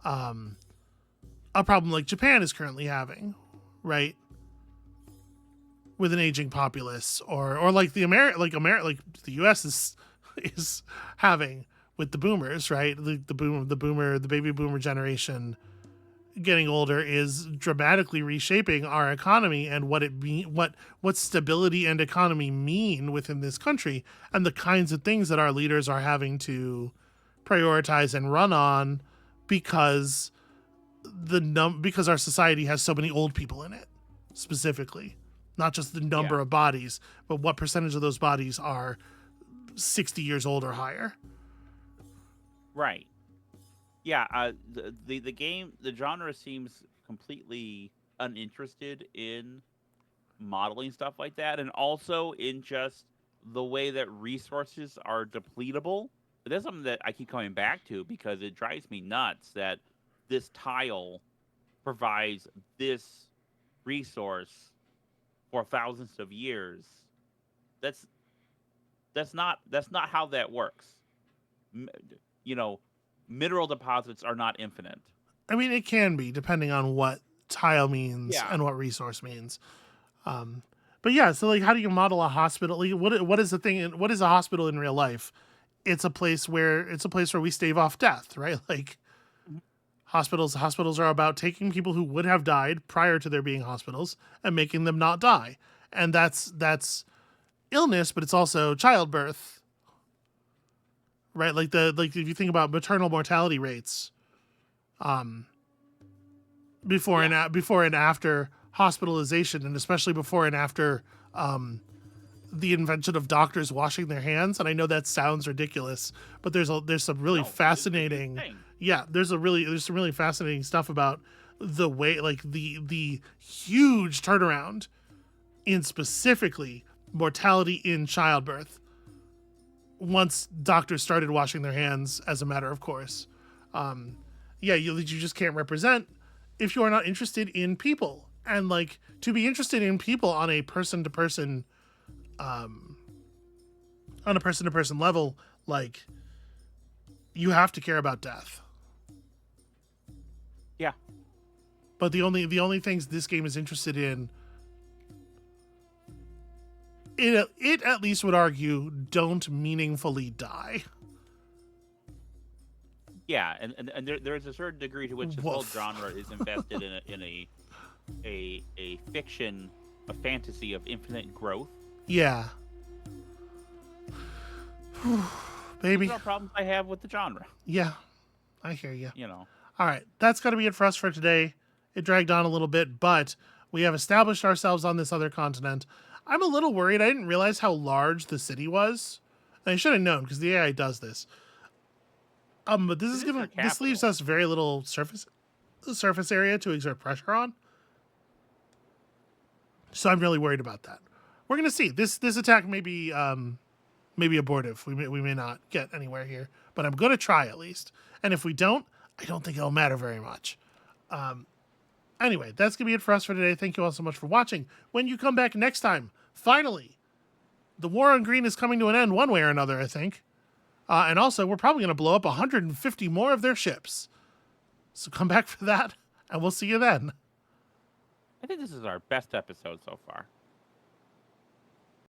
a problem like Japan is currently having, right? With an aging populace, or like the US is having with the boomers, right? The baby boomer generation getting older is dramatically reshaping our economy and what stability and economy mean within this country, and the kinds of things that our leaders are having to prioritize and run on, because because our society has so many old people in it, specifically, not just the number of bodies, but what percentage of those bodies are 60 years old or higher. Right. Yeah. The genre seems completely uninterested in modeling stuff like that, and also in just the way that resources are depletable. But that's something that I keep coming back to because it drives me nuts that this tile provides this resource for thousands of years. That's not how that works. You know, mineral deposits are not infinite. I mean, it can be depending on what tile means Yeah. and what resource means. But yeah, so like, how do you model a hospital? Like, what is the thing? What is a hospital in real life? It's a place where we stave off death, right? Like hospitals are about taking people who would have died prior to there being hospitals and making them not die, and that's illness, but it's also childbirth, right? Like if you think about maternal mortality rates, before and after hospitalization, and especially before and after the invention of doctors washing their hands. And I know that sounds ridiculous, but there's some really fascinating. There's some really fascinating stuff about the way, like the huge turnaround in specifically mortality in childbirth once doctors started washing their hands as a matter of course. You just can't represent if you are not interested in people. And like, to be interested in people on a person-to-person level, like, you have to care about death. Yeah. But the only things this game is interested in, it at least would argue, don't meaningfully die. Yeah, and there's a certain degree to which this whole genre is invested in a fiction, a fantasy of infinite growth. Yeah. Baby. Those are problems I have with the genre. Yeah, I hear you. You know. All right, that's got to be it for us for today. It dragged on a little bit, but we have established ourselves on this other continent. I'm a little worried. I didn't realize how large the city was. And I should have known because the AI does this. But this leaves us very little surface area to exert pressure on. So I'm really worried about that. We're gonna see. This attack may be abortive. We may not get anywhere here, but I'm gonna try at least. And if we don't, I don't think it'll matter very much. Anyway, that's gonna be it for us for today. Thank you all so much for watching. When you come back next time, finally, the war on green is coming to an end one way or another, I think. And also, we're probably going to blow up 150 more of their ships. So come back for that, and we'll see you then. I think this is our best episode so far.